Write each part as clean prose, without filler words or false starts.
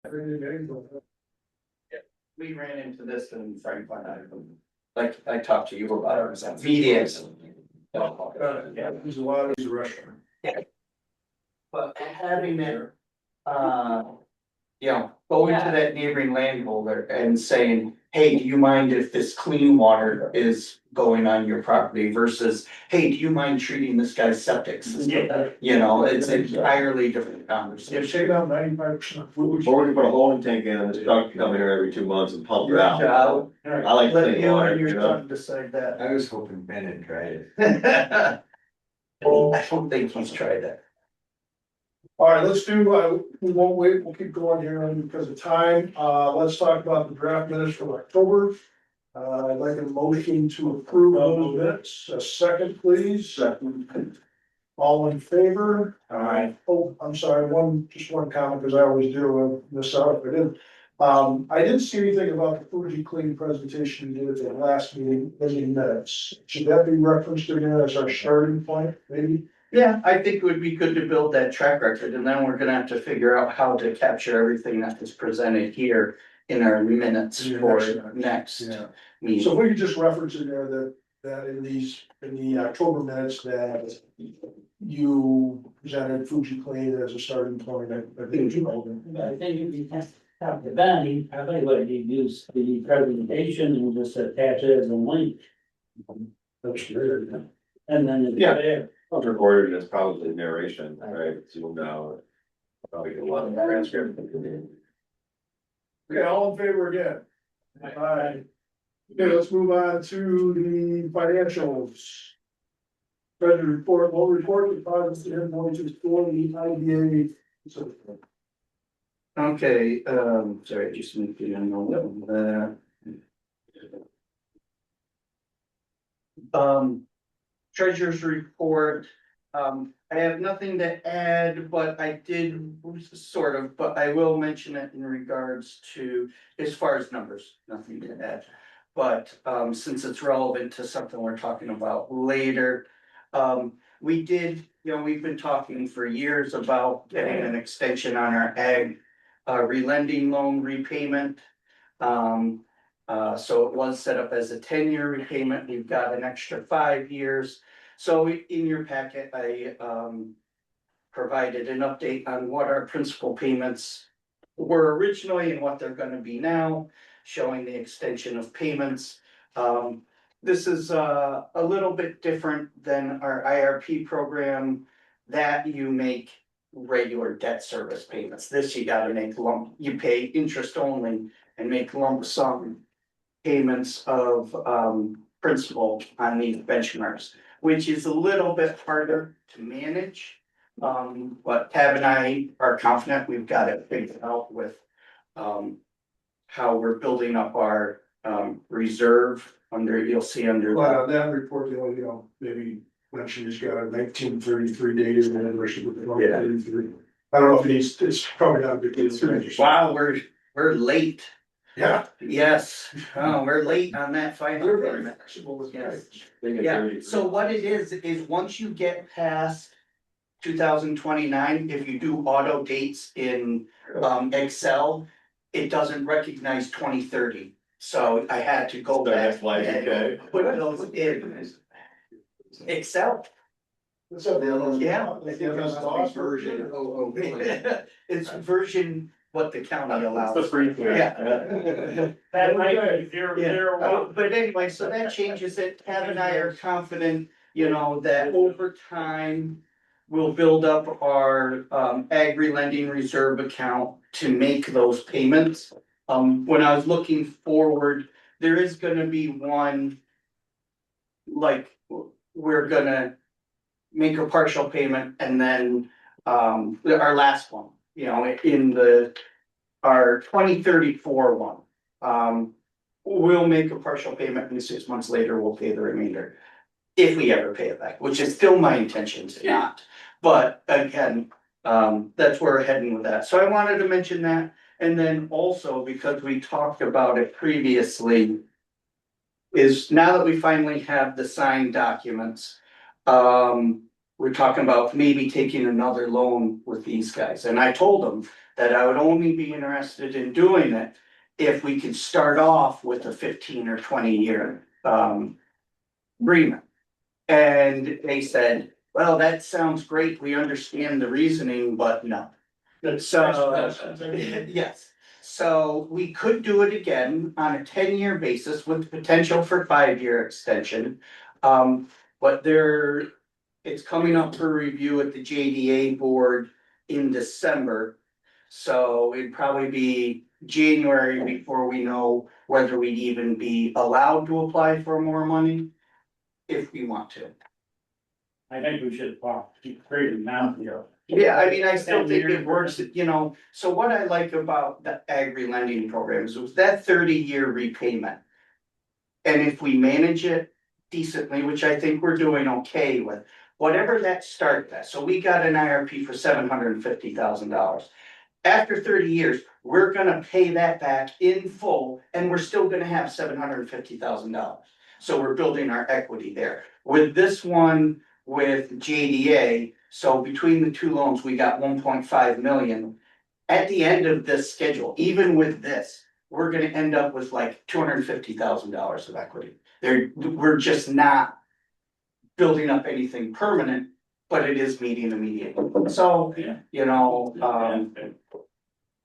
We ran into this in Franklin, I talked to you about it, VDS. Yeah, there's a lot of these restaurants. But having it, going to that neighboring landholder and saying, hey, do you mind if this clean water is going on your property versus, hey, do you mind treating this guy's septic system? You know, it's an entirely different If conversation. shake out 95% of food. Or we can put a holding tank in and the truck come in here every 2 months and pump it out. I'll I like let clean you water, and your you know? son decide that. I was hoping Ben had tried it. I don't think he's tried that. All right, let's do, we won't wait, we'll keep going here because of time. Let's talk about the draft minutes from October. I'd like a motion to approve those minutes. A second, please. Second. All in favor? Aye. Oh, I'm sorry, just one comment, because I always do miss out if I didn't. I didn't see anything about the Fuji Clean presentation you did at the last meeting, in minutes. Should that be referenced in there as our starting point, maybe? Yeah, I think it would be good to build that track record, and then we're gonna have to figure out how to capture everything that is presented here in our minutes Yeah, for next. next Yeah. meeting. So if we could just reference in there that in the October minutes that you presented Fuji Clean as a starting point, I think you know them. I think if you talk to Ben, he probably would use the presentation and just attach it as a link. That's good. And then it's Yeah. there. It's recorded and it's probably narration, right? Zoomed out. Probably get a lot of transcript. Okay, all in favor again? Aye. Okay, let's move on to the financials. Treasury report, we'll report the deposits and invoices for the IDA. Okay, sorry, just make it unknown. Treasurer's report, I have nothing to add, but I did sort of, but I will mention it in regards to, as far as numbers, nothing to add. But, since it's relevant to something we're talking about later, we did, we've been talking for years about getting an extension on our ag relending loan repayment. So it was set up as a 10-year repayment. We've got an extra 5 years. So in your packet, I provided an update on what our principal payments were originally and what they're gonna be now, showing the extension of payments. This is a little bit different than our IRP program that you make regular debt service payments. This you gotta make you pay interest only and make lump sum payments of principal on these benchmarks, which is a little bit harder to manage. But Tab and I are confident we've got it figured out with how we're building up our reserve you'll see under. But on that report, the only, maybe mention he's got a 1933 date in the anniversary with the 1933. I don't know if it's probably not a big deal. Wow, we're late. Yeah. Yes, we're late on that final You're very payment. flexible with Yes. that. Yeah, so what it is once you get past 2029, if you do auto dates in Excel, it doesn't recognize 2030. So I had to go back and put those in Excel. Yeah. Version. It's version what the county allows. It's a free. Yeah. That might be But anyway, so that changes it. Tab and I are confident, that over time. We'll build up our ag relending reserve account to make those payments. When I was looking forward, there is gonna be one. Like, we're gonna make a partial payment and then our last one, in our 2034 one. We'll make a partial payment and 6 months later, we'll pay the remainder. If we ever pay it back, which is still my intention to not. But again, that's where we're heading with that. So I wanted to mention that. And then also, because we talked about it previously, is now that we finally have the signed documents, we're talking about maybe taking another loan with these guys. And I told them that I would only be interested in doing it if we could start off with a 15 or 20 year agreement. And they said, well, that sounds great, we understand the reasoning, but no. So, yes, so we could do it again on a 10 year basis with potential for 5 year extension. But it's coming up for review at the JDA board in December. So it'd probably be January before we know whether we'd even be allowed to apply for more money, if we want to. I think we should keep creating now, you know. Yeah, I mean, I still think it works, you know, so what I like about the agri lending programs was that 30 year repayment. And if we manage it decently, which I think we're doing okay with, whatever that start at, so we got an IRP for $750,000. After 30 years, we're gonna pay that back in full, and we're still gonna have $750,000. So we're building our equity there. With this one, with JDA, so between the two loans, we got 1.5 million. At the end of this schedule, even with this, we're gonna end up with like $250,000 of equity. We're just not building up anything permanent, but it is meeting immediate. So, you know,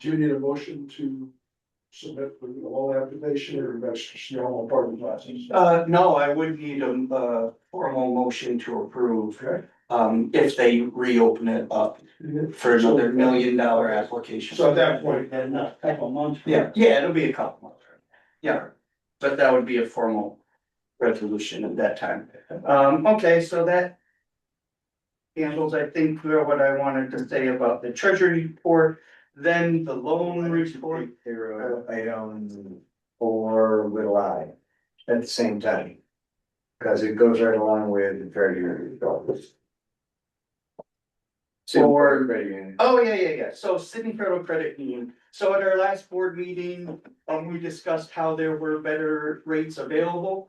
Do you need a motion to submit the loan application, or that's just normal part of the process? no, I would need a formal motion to approve, Okay. if they reopen it up for another $1 million application. So at that point, In a couple months. Yeah, it'll be a couple months. Yeah, but that would be a formal resolution at that time. Okay, so that handles, I think, what I wanted to say about the treasury report, then the loan report. There item for little I at the same time. Cause it goes right along with the treasury report. For- Credit union. Oh, yeah. So Sydney Federal Credit Union. So at our last board meeting, we discussed how there were better rates available.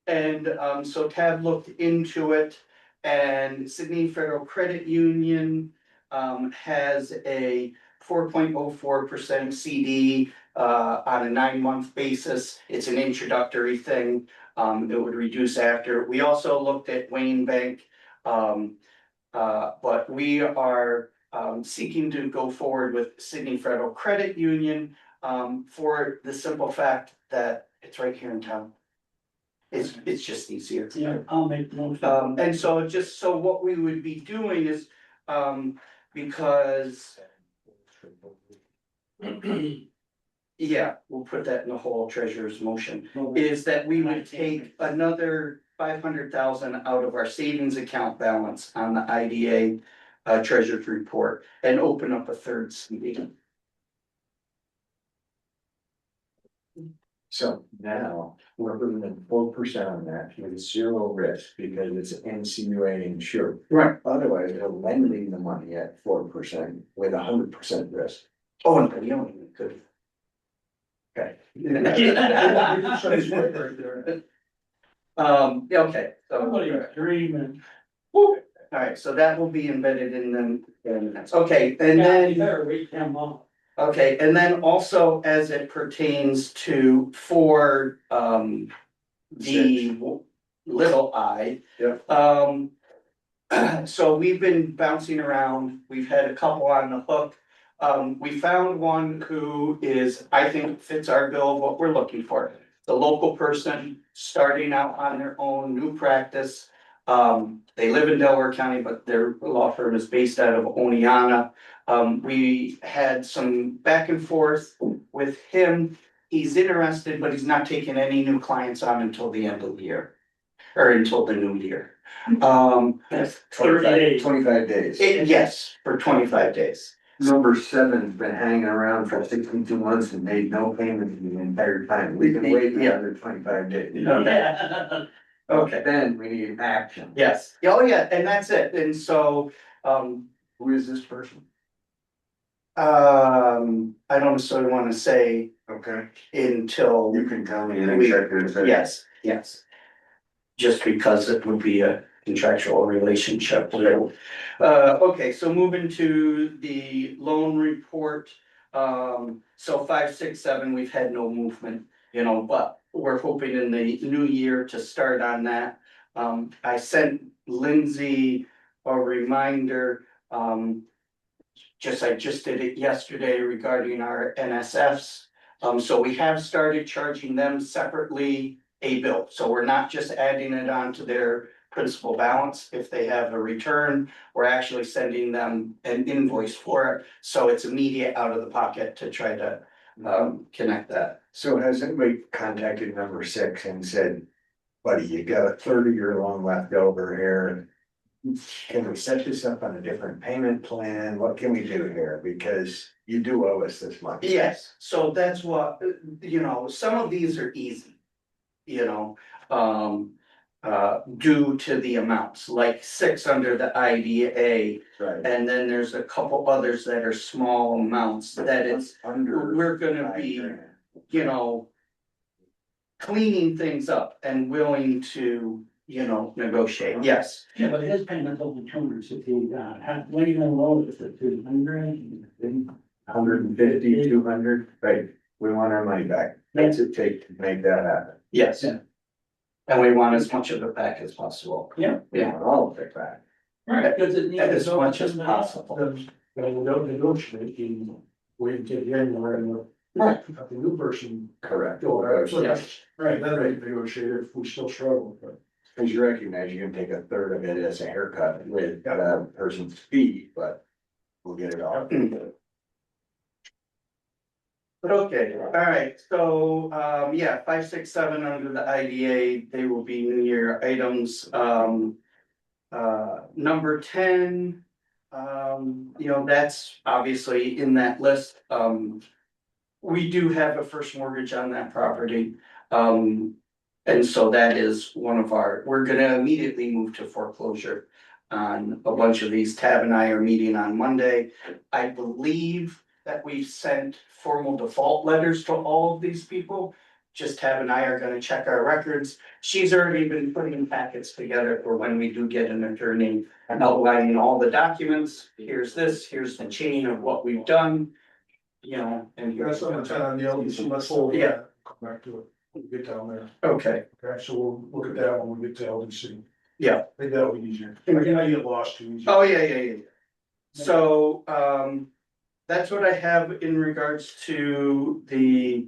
And so Tab looked into it, and Sydney Federal Credit Union has a 4.04% CD on a 9 month basis. It's an introductory thing. It would reduce after. We also looked at Wayne Bank. But we are seeking to go forward with Sydney Federal Credit Union for the simple fact that it's right here in town. It's just easier. Yeah, I'll make the motion. And so what we would be doing is, because, yeah, we'll put that in the whole treasurer's motion, is that we would take another 500,000 out of our savings account balance on the IDA treasurer's report and open up a third CD. So now we're putting in 4% on that with 0 risk because it's NCUA insured. Right. Otherwise, they're lending the money at 4% with 100% risk. Oh, and you don't even could. Okay. Yeah, okay. So- Somebody's dreaming. Alright, so that will be embedded in them, okay, and Yeah, then. you better wait 10 months. Okay, and then also as it pertains to the little I. Yeah. So we've been bouncing around, we've had a couple on the hook. We found one who is, I think fits our bill of what we're looking for. The local person starting out on their own, new practice. They live in Delaware County, but their law firm is based out of Oneonta. We had some back and forth with him. He's interested, but he's not taking any new clients on until the end of the year. Or until the new year. That's 30 days. 25 days. Yes, for 25 days. Number 7's been hanging around for 62 months and made no payment the entire time. We can wait another 25 days. Yeah. Okay, Then we need action. yes, oh yeah, and that's it, and so, Who is this person? I don't necessarily wanna say Okay. until. You can tell me in We- executive session. Yes. Just because it would be a contractual relationship with. Okay, so moving to the loan report. So 5, 6, 7, we've had no movement, but we're hoping in the new year to start on that. I sent Lindsay a reminder, I just did it yesterday regarding our NSFs. So we have started charging them separately a bill, so we're not just adding it onto their principal balance. If they have a return, we're actually sending them an invoice for it, so it's immediate out of the pocket to try to connect that. So has anybody contacted number 6 and said, buddy, you got a 30-year loan left over here? Can we set this up on a different payment plan? What can we do here? Because you do owe us this much. Yes, so that's what, some of these are easy, due to the amounts, like 6 under the IDA. Right. And then there's a couple others that are small amounts that it's, Under. we're gonna be, cleaning things up and willing to, negotiate, yes. Yeah, but his payment's only $260, when are you gonna lower it to 200? 150, 200, right? We want our money back. What's it take to make that happen? Yes. Yeah. And we want as much of it back as possible. Yeah. We want all of it back. Right, because it needs. As much as possible. Then we don't negotiate, you wait until January and Right. let the new person Correct. go. Yeah. Right, then they negotiate if we still struggle, but. Because you recognize you can take a third of it as a haircut with that person's fee, but we'll get it all. But okay, all right, so, 5, 6, 7 under the IDA, they will be new year items, number 10. That's obviously in that list, we do have a first mortgage on that property. And so that is one of we're gonna immediately move to foreclosure on a bunch of these. Tab and I are meeting on Monday. I believe that we've sent formal default letters to all of these people. Just Tab and I are gonna check our records. She's already been putting packets together for when we do get an attorney outlining all the documents. Here's this, here's the chain of what we've done. And That's on the LDC, let's hold Yeah. that, come back to it, we'll get down there. Okay, Okay, so we'll look at that when we get to LDC. yeah. I think that'll be easier. I get lost too easy. Oh, yeah. So, that's what I have in regards to the,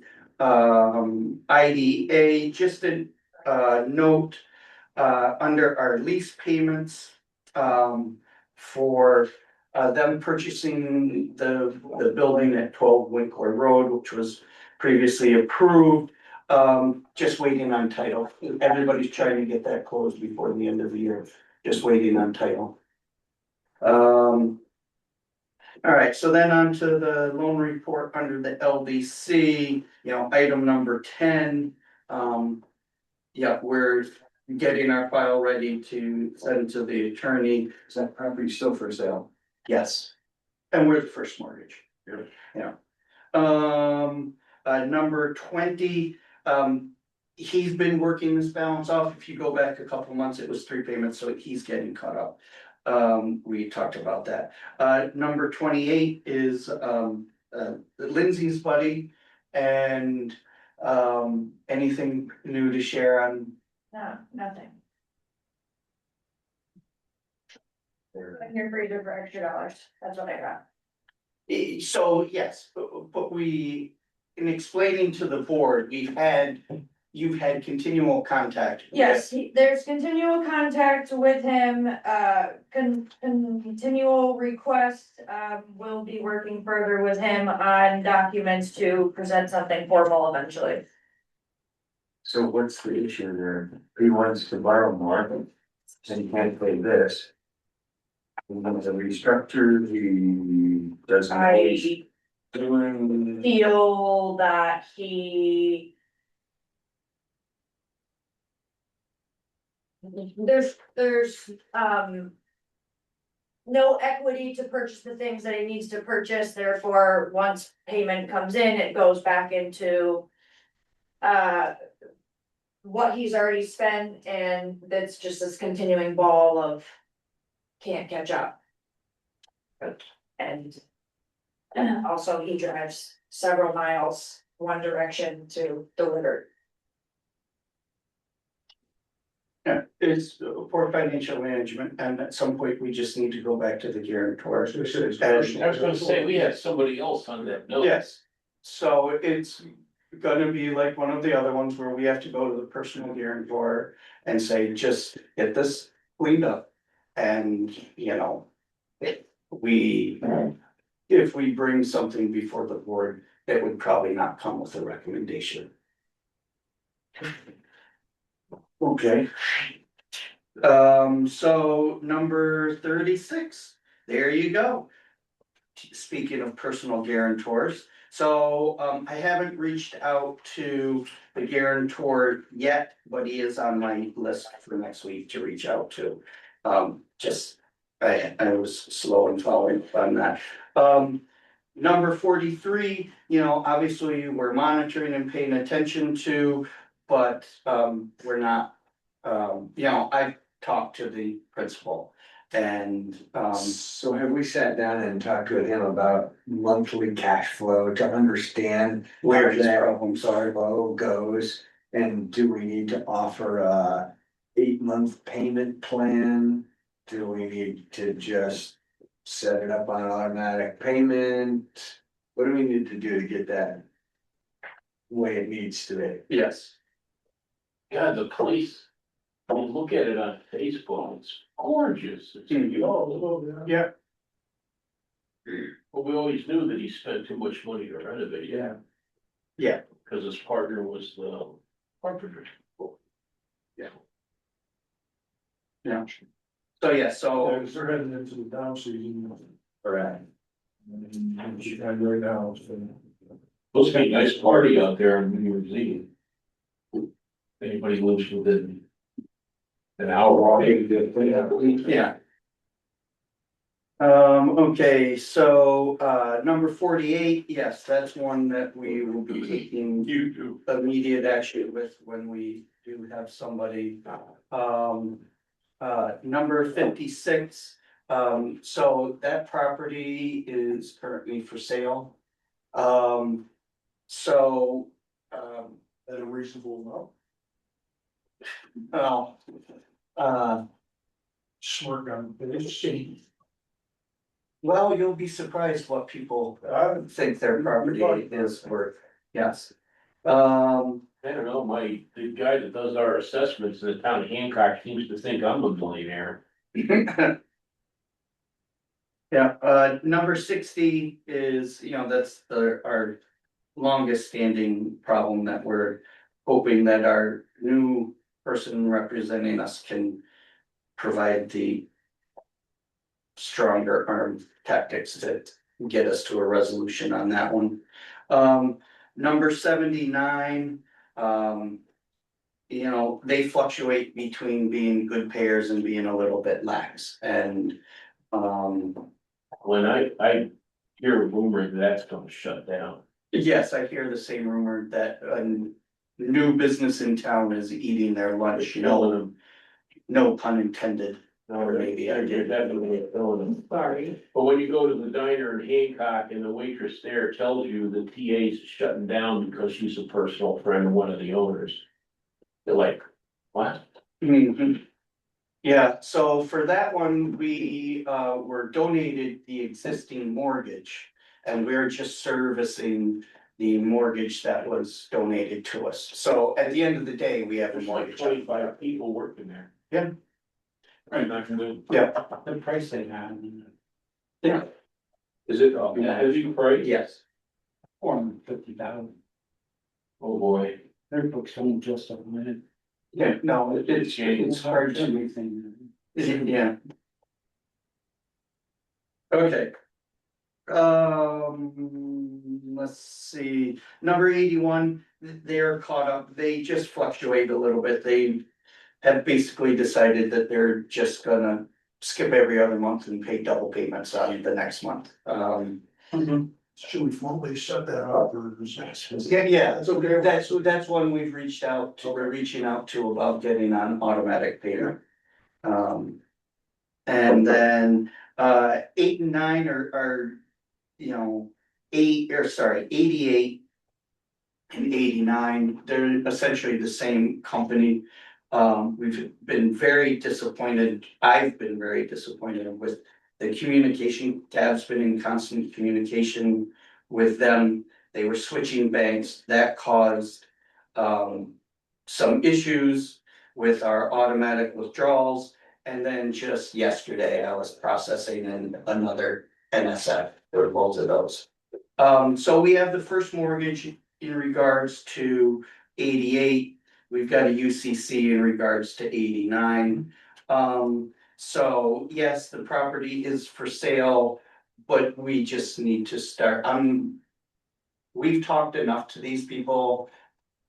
IDA, just a, note, under our lease payments, for, them purchasing the building at 12 Winkler Road, which was previously approved. Just waiting on title. Everybody's trying to get that closed before the end of the year, just waiting on title. All right, so then on to the loan report under the LDC, item number 10. We're getting our file ready to send to the attorney. Is that property still for sale? Yes. And we're the first mortgage. Yeah. Number 20, he's been working this balance off. If you go back a couple months, it was 3 payments, so he's getting caught up. We talked about that. Number 28 is, Lindsay's buddy, and, anything new to share on? No, nothing. I'm here for you for extra dollars, that's what I got. So, yes, but in explaining to the board, you've had continual contact. Yes, there's continual contact with him, continual request, we'll be working further with him on documents to present something formal eventually. So what's the issue there? He wants to borrow more, and he can't pay this. He wants to restructure, he doesn't always I doing. feel that there's no equity to purchase the things that he needs to purchase, therefore, once payment comes in, it goes back into what he's already spent, and that's just this continuing ball of can't catch up. And also he drives several miles one direction to deliver. Yeah, it's for financial management, and at some point, we just need to go back to the guarantors. This is- I was gonna say, we had somebody else on that note. Yes, so it's gonna be like one of the other ones where we have to go to the personal guarantor and say, just get this cleaned up. And, you know, we, if we bring something before the board, it would probably not come with a recommendation. Okay. So number 36, there you go. Speaking of personal guarantors, so I haven't reached out to the guarantor yet, but he is on my list for next week to reach out to. Just, I was slow in following up on that. Number 43, you know, obviously we're monitoring and paying attention to, but we're not, you know, I talked to the principal and So have we sat down and talked with him about monthly cash flow to understand where how his that problems are. flow goes? And do we need to offer a 8-month payment plan? Do we need to just set it up on automatic payment? What do we need to do to get that way it needs to be? Yes. God, the place, I mean, look at it on Facebook, it's gorgeous. It's Mhm. beautiful. Yeah. But we always knew that he spent too much money to renovate it. Yeah. Cause his partner was the carpenter. So yeah, so Yeah, 'cause they're heading into the down season. Correct. And she got right now, so. Supposed to be a nice party out there on New Year's Eve. Anybody lives within an hour walk. yeah. Okay, so number 48, yes, that's one that we will be taking You do. immediate action with when we do have somebody. Number 56, so that property is currently for sale. So, At a reasonable amount. well, Smirk on the face. well, you'll be surprised what people think their property is worth, yes. I don't know, the guy that does our assessments in the town of Hancock seems to think I'm a millionaire. Yeah, number 60 is, you know, that's our longest standing problem that we're hoping that our new person representing us can provide the stronger arm tactics to get us to a resolution on that one. Number 79, you know, they fluctuate between being good payers and being a little bit lax, and When I hear a rumor that's gonna shut down. yes, I hear the same rumor that a new business in town is eating their lunch, Killing them. no pun intended. No, Maybe I they're did. definitely killing them. Sorry. But when you go to the diner in Hancock and the waitress there tells you the TA's shutting down because she's a personal friend of one of the owners. They're like, what? Mhm. Yeah, so for that one, we were donated the existing mortgage. And we're just servicing the mortgage that was donated to us. So at the end of the day, we have a There's like mortgage. 25 people working there. Yeah. Right, not gonna. Yeah, The price they have. yeah, Is it a heavy price? yes. $450,000. Oh, boy. Their books on just a minute. Yeah, no, it's hard to, Everything. yeah. Okay. Let's see, number 81, they're caught up, they just fluctuate a little bit, they have basically decided that they're just gonna skip every other month and pay double payments on the next month. should we formally set that up or is that? Yeah, That's okay. that's one we've reached out to, we're reaching out to about getting on automatic payment. And then, 8 and 9 are, you know, 88 and 89, they're essentially the same company. We've been very disappointed, I've been very disappointed with the communication. Tab's been in constant communication with them. They were switching banks, that caused some issues with our automatic withdrawals. And then just yesterday, I was processing in another NSF for both of those. So we have the first mortgage in regards to 88. We've got a UCC in regards to 89. So yes, the property is for sale, but we just need to start, we've talked enough to these people.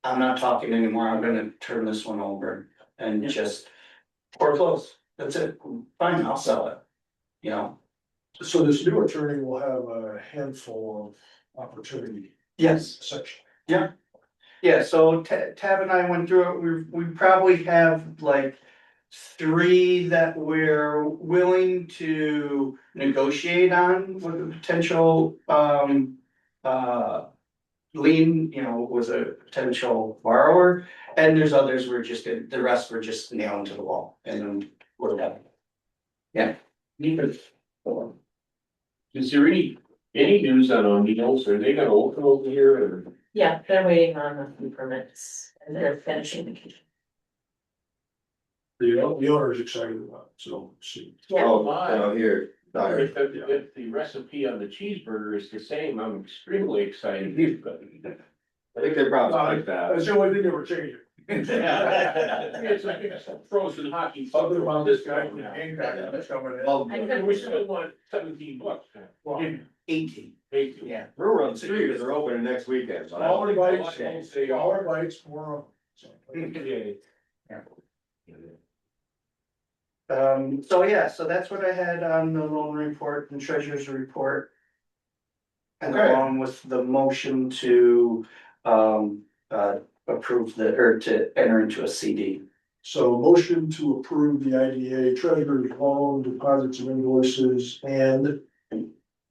I'm not talking anymore, I'm gonna turn this one over and just foreclose, that's it, fine, I'll sell it. You know, So this new attorney will have a handful of opportunity yes. section. Yeah, so Tab and I went through it, we probably have like 3 that we're willing to negotiate on with a potential, lien, you know, was a potential borrower. And there's others we're just, the rest we're just nailing to the wall and then we're done. Yeah. Is there any news on O'Neill's, are they gonna open over here or? Yeah, they're waiting on the few permits and they're finishing the kitchen. The owner's excited about it, so see. Yeah, Oh, down here, dire. If the recipe on the cheeseburger is the same, I'm extremely excited, but. I think they probably like That's that. the only thing that we're changing. It's like a frozen hockey. Other than this guy Right from now. Hancock that's coming in. Well, And we still want $17. Well, 18, Thank you. yeah. Brewer on the street is they're opening next weekend, so. Smaller bites, They smaller are. bites, more. Yeah. So yeah, so that's what I had on the loan report and treasurer's report. And Okay. along with the motion to approve or to enter into a CD. So motion to approve the IDA treasurer's loan deposits and invoices and.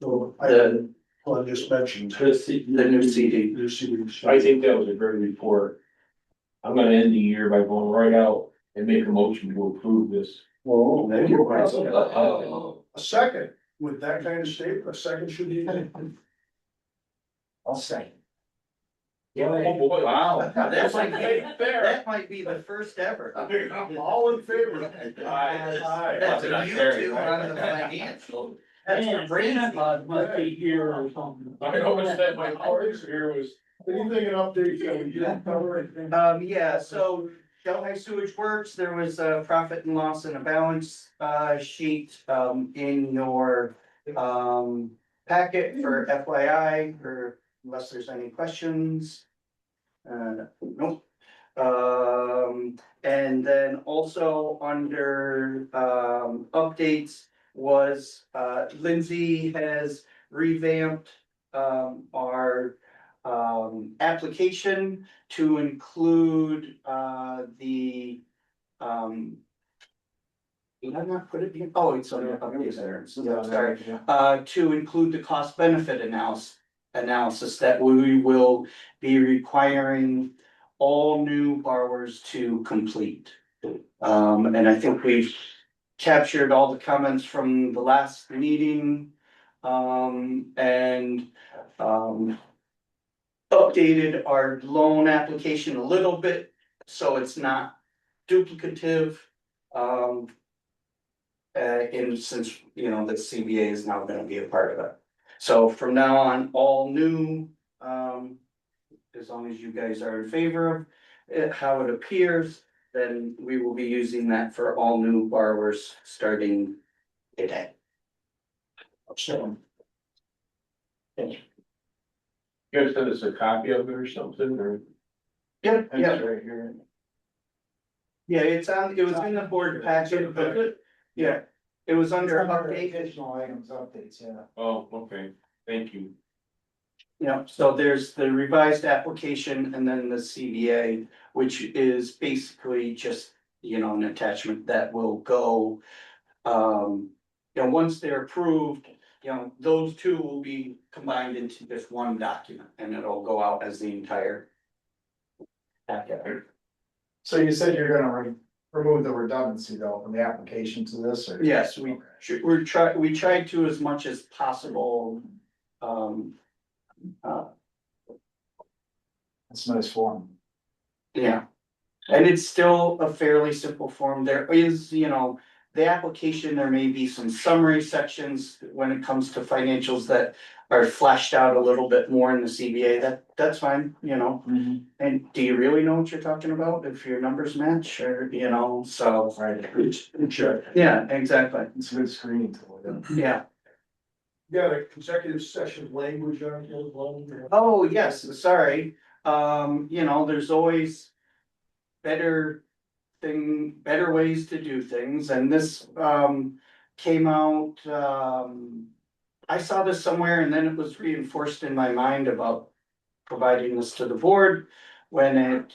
The I just mentioned. The new CD. New CDs. I think that was a great report. I'm gonna end the year by going right out and make a motion to approve this. Well, Thank you. a second, with that kind of statement, a second should be. I'll say. Oh, boy. Wow, that might be, Fair. that might be the first ever. All in favor? Aye. That's a YouTube on the financial. That's crazy. Must be here or something. I noticed that my cards here was. Anything in updates that we didn't cover anything? Yeah, so Delaware Sewage Works, there was a profit and loss and a balance sheet in your packet for FYI, or unless there's any questions. Nope. And then also under updates was Lindsay has revamped our application to include the did I not put it in? Oh, it's on the updates there. Yeah, sorry. To include the cost benefit analysis that we will be requiring all new borrowers to complete. And I think we've captured all the comments from the last meeting. And updated our loan application a little bit, so it's not duplicative. And since, you know, the CBA is now gonna be a part of it. So from now on, all new, as long as you guys are in favor of it, how it appears, then we will be using that for all new borrowers starting today. So, You guys send us a copy of it or something, or? Yeah, It's yeah, right here. yeah, it was in the board packet, but, yeah, it was under update. Additional items, updates, yeah. Oh, okay, thank you. You know, so there's the revised application and then the CBA, which is basically just, you know, an attachment that will go. You know, once they're approved, you know, those two will be combined into this one document and it'll go out as the entire. Packet. So you said you're gonna remove the redundancy though from the application to this or? Yes, we tried to as much as possible. Uh, That's a nice form. yeah. And it's still a fairly simple form. There is, you know, the application, there may be some summary sections when it comes to financials that are fleshed out a little bit more in the CBA. That's fine, you know. And do you really know what you're talking about if your numbers match or, you know, so. Right. Sure. Yeah, exactly. It's a good screening tool. Yeah. You got a consecutive session language on here as well? Oh, yes, sorry. You know, there's always better ways to do things, and this, came out, I saw this somewhere and then it was reinforced in my mind about providing this to the board when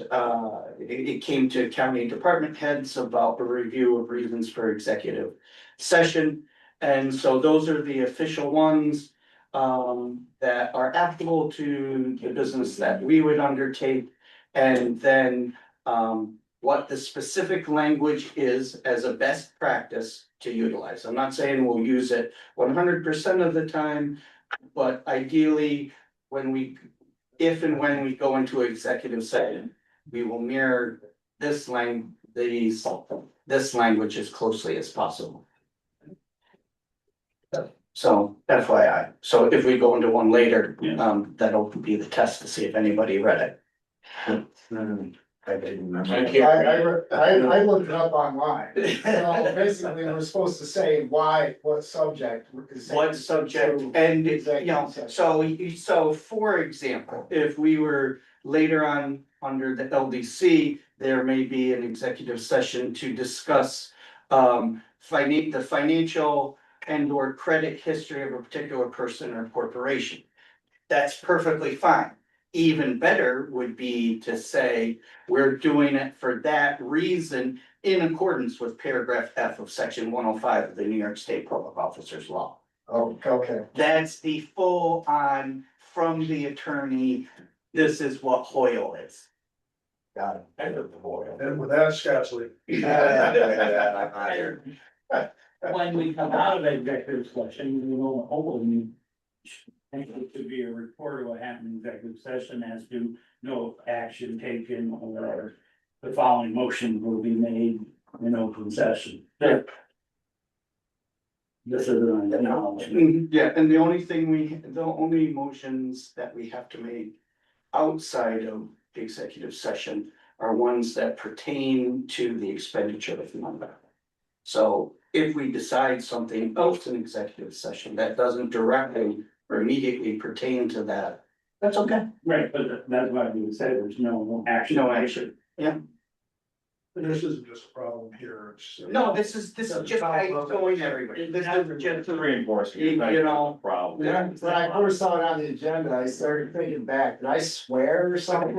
it came to county department heads about the review of reasons for executive session. And so those are the official ones that are applicable to the business that we would undertake. And then what the specific language is as a best practice to utilize. I'm not saying we'll use it 100% of the time, but ideally, if and when we go into executive session, we will mirror this language as closely as possible. So FYI, so if we go into one later, that'll be the test to see if anybody read it. I didn't remember. I looked it up online. So basically, we're supposed to say why, what subject. What subject, and you know, so for example, if we were later on under the LDC, there may be an executive session to discuss the financial and or credit history of a particular person or corporation. That's perfectly fine. Even better would be to say, we're doing it for that reason in accordance with paragraph F of section 105 of the New York State Public Officers Law. Oh, okay. That's the full on from the attorney, this is what Hoyle is. Got it. And with that, Scotsley. When we come out of executive session, we will hopefully. I think it should be a report of what happened in executive session as to no action taken or the following motion will be made in open session. This is an acknowledgement. Yeah, and the only motions that we have to make outside of the executive session are ones that pertain to the expenditure of the money. So if we decide something else in executive session that doesn't directly or immediately pertain to that, that's okay. Right, but that's why we said there's no action. No action, yeah. This isn't just a problem here, it's. No, this is just going everybody. This is just, Reinforcing. You know, Problem. Yeah, when I first saw it on the agenda, I started thinking back, did I swear or something?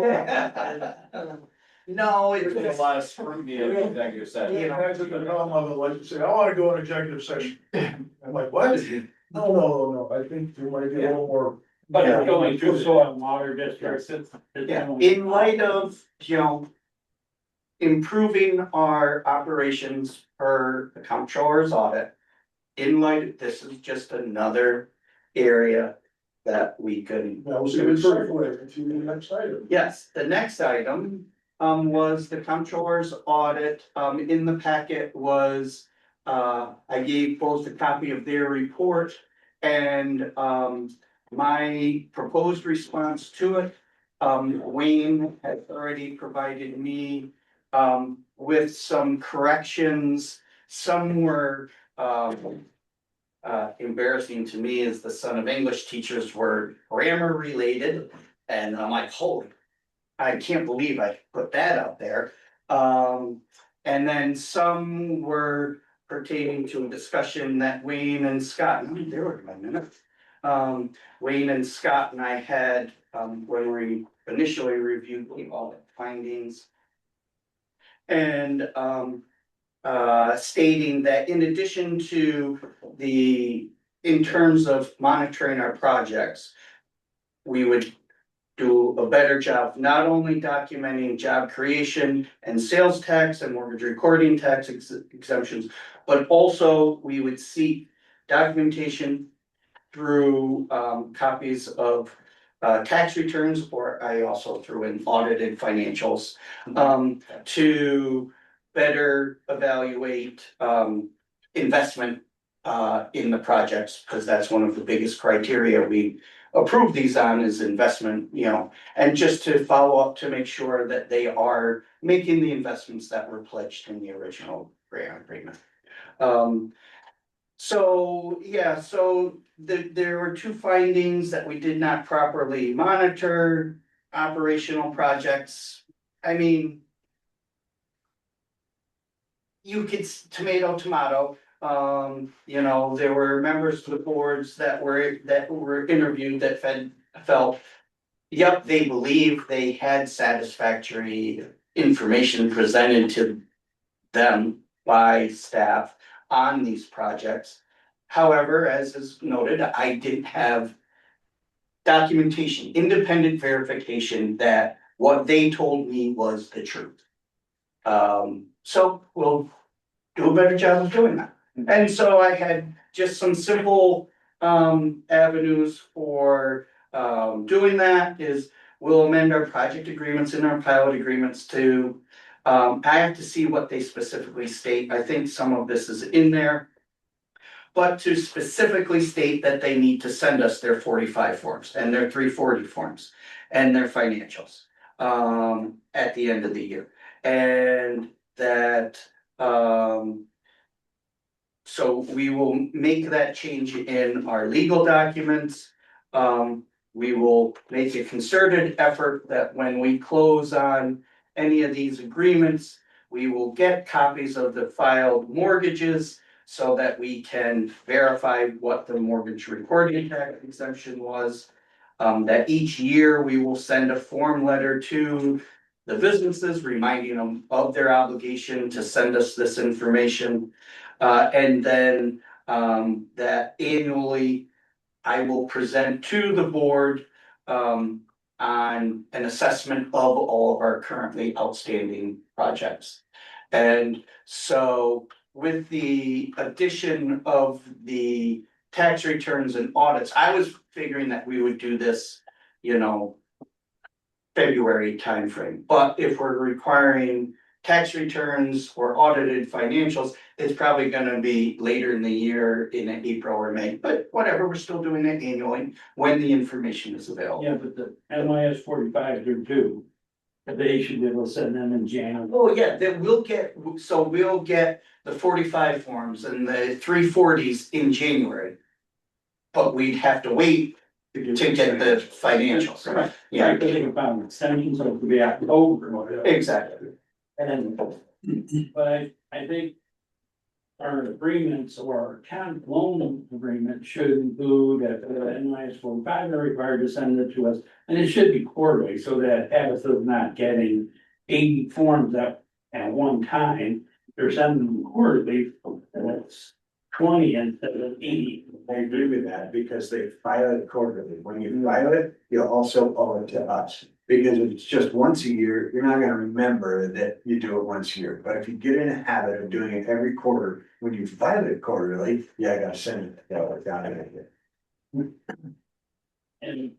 no, There's been a it's. lot of scrutiny in executive session. You know, That's the problem of it, like you say, I wanna go in executive session. I'm like, what? No, I think there might be a little more. But it's going through soil and water districts, it's. Yeah, in light of, you know, improving our operations per the comptroller's audit. In light, this is just another area that we could. That was a good segue to the next item. Yes, the next item was the comptroller's audit. In the packet was, I gave both a copy of their report and my proposed response to it. Wayne has already provided me with some corrections. Some were embarrassing to me as the son of English teachers were grammar related. And I'm like, holy, I can't believe I put that out there. And then some were pertaining to a discussion that Wayne and Scott, they were in my minutes, Wayne and Scott and I had, when we initially reviewed the audit findings. And, stating that in addition to in terms of monitoring our projects, we would do a better job, not only documenting job creation and sales tax and mortgage recording tax exemptions, but also we would seek documentation through copies of tax returns, or I also threw in audited financials to better evaluate investment in the projects, because that's one of the biggest criteria we approve these on is investment, and just to follow up to make sure that they are making the investments that were pledged in the original grant agreement. So, yeah, so there were two findings that we did not properly monitor operational projects. I mean, you could tomato, there were members of the boards that were interviewed that felt, yep, they believe they had satisfactory information presented to them by staff on these projects. However, as is noted, I didn't have documentation, independent verification that what they told me was the truth. So we'll do a better job of doing that. And so I had just some simple avenues for doing that is we'll amend our project agreements and our pilot agreements to I have to see what they specifically state. I think some of this is in there. But to specifically state that they need to send us their 45 forms and their 340 forms and their financials at the end of the year. And that so we will make that change in our legal documents. We will make a concerted effort that when we close on any of these agreements, we will get copies of the filed mortgages so that we can verify what the mortgage recording tax exemption was. That each year we will send a form letter to the businesses reminding them of their obligation to send us this information. And then that annually I will present to the board on an assessment of all of our currently outstanding projects. And so with the addition of the tax returns and audits, I was figuring that we would do this, February timeframe. But if we're requiring tax returns or audited financials, it's probably gonna be later in the year in April or May, but whatever, we're still doing it annually when the information is available. Yeah, but the NYS 45 do too. They should be able to send them in January. Oh, yeah, then we'll get the 45 forms and the 340s in January. But we'd have to wait to get the financials. Right. Yeah, Because they can file an extension, so it could be October. exactly. And, but I think our agreements or our town loan agreement should include that the NYS 45 are required to send it to us. And it should be quarterly, so that Tabitha's not getting 80 forms at one time. They're sending them quarterly, and it's 20 instead of 80. I agree with that because they file it quarterly. When you file it, you'll also owe it to us. Because if it's just once a year, you're not gonna remember that you do it once a year. But if you get in a habit of doing it every quarter, when you file it quarterly, I gotta send it down here. And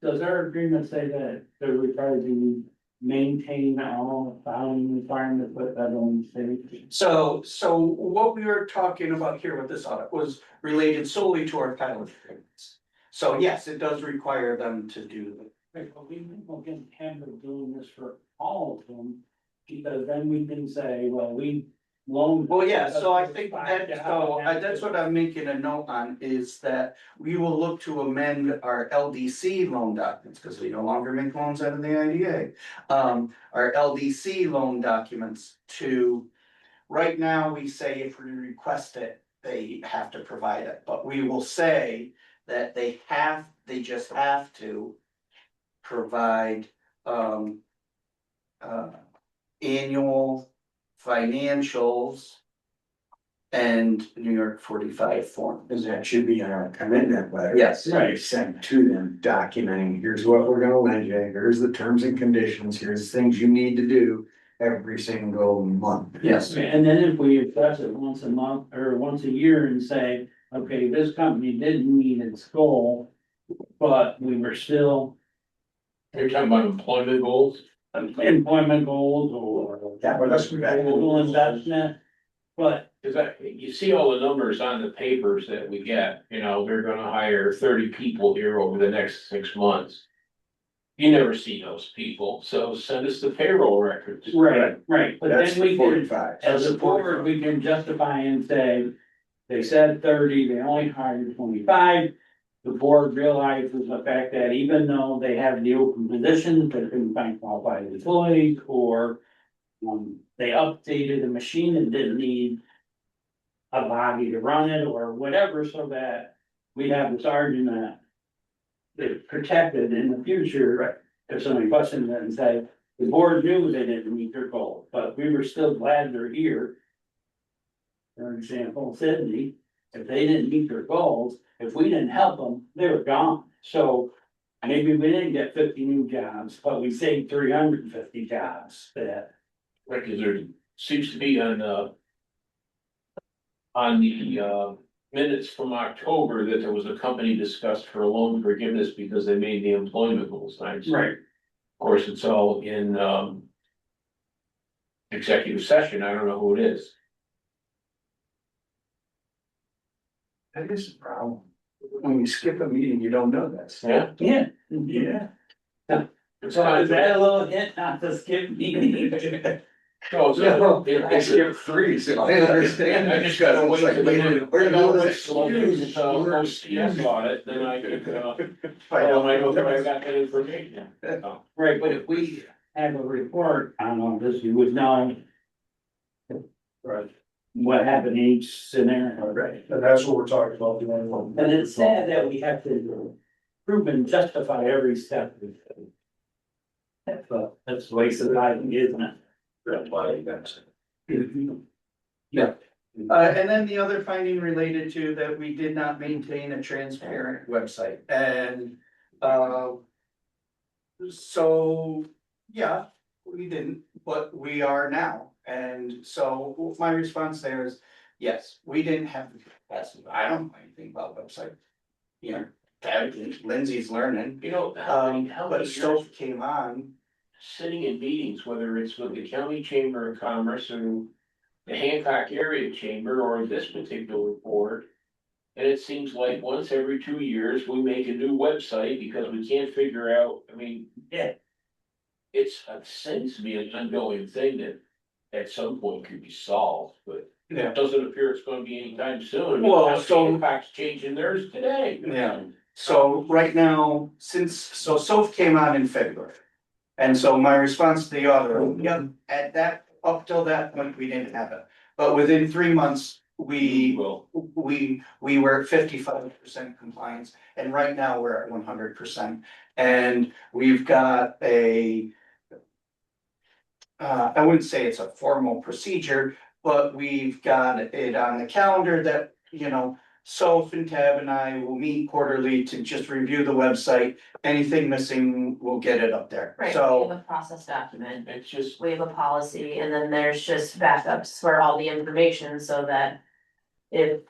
does our agreement say that they're required to maintain all filing requirements with that own state? So what we were talking about here with this audit was related solely to our pilot agreements. So yes, it does require them to do. Right, but we will get hammered doing this for all of them, because then we can say, well, we loaned. Well, yeah, so I think that's what I'm making a note on is that we will look to amend our LDC loan documents, because we no longer make loans out of the IDA. Our LDC loan documents to, right now, we say if we request it, they have to provide it, but we will say that they just have to provide, uh, annual financials and New York 45 form. Cause that should be in our commitment letter. Yes. That we sent to them documenting, here's what we're gonna lend you, here's the terms and conditions, here's things you need to do every single month. Yes. And then if we address it once a month or once a year and say, okay, this company didn't meet its goal, but we were still You're talking about employment goals? employment goals or Yeah, but that's. total investment, but Cause you see all the numbers on the papers that we get, you know, they're gonna hire 30 people here over the next 6 months. You never see those people, so send us the payroll records. right, but That's then the we can, 45. as a board, we can justify and say, they said 30, they only hired 25. The board realizes the fact that even though they have the open positions, they couldn't find qualified employees, or they updated the machine and didn't need a body to run it or whatever, so that we have this argument that protected in the future. Right. If somebody questions it and say, the board knew they didn't meet their goal, but we were still glad they're here. For example, Sydney, if they didn't meet their goals, if we didn't help them, they were gone. So maybe we didn't get 50 new jobs, but we saved 350 jobs that. Right, cause there seems to be on the minutes from October that there was a company discussed for loan forgiveness because they made the employment goals nice. Right. Of course, it's all in executive session, I don't know who it is. That is a problem. When you skip a meeting, you don't know that. Yeah. Yeah. So Is that a little hint not to skip meetings? I skipped 3, so I understand. I just gotta wait till they do. Where Go the CS audit, then I can, I don't I know that I got that information. Right, but if we have a report on all this, you would know. Right. What happened in each scenario. Right, and that's what we're talking about doing. And it's sad that we have to prove and justify every step. we take. But that's the way society is, isn't it? That's why that's. Yeah. And then the other finding related to that we did not maintain a transparent website and, so, yeah, we didn't, but we are now. And so my response there is, yes, we didn't have the capacity. I don't know anything about website. You know, Lindsay's learning, You know, but Stove came on. sitting in meetings, whether it's with the county chamber of commerce or the Hancock area chamber or this particular board. And it seems like once every 2 years, we make a new website because we can't figure out, I mean, Yeah. it seems to be an ongoing thing that at some point could be solved, but Yeah. it doesn't appear it's gonna be anytime soon. Well, so- Hancock's changing theirs today. Yeah. So right now, so Soph came on in February. And so my response to the auditor, yeah, at that, up till that point, we didn't have it. But within 3 months, we Well, were at 55% compliance, and right now we're at 100%. And we've got I wouldn't say it's a formal procedure, but we've got it on the calendar that, you know, Soph and Tab and I will meet quarterly to just review the website. Anything missing, we'll get it up there. Right, we So, have a process document, it's just, we have a policy, and then there's just backups for all the information so that. If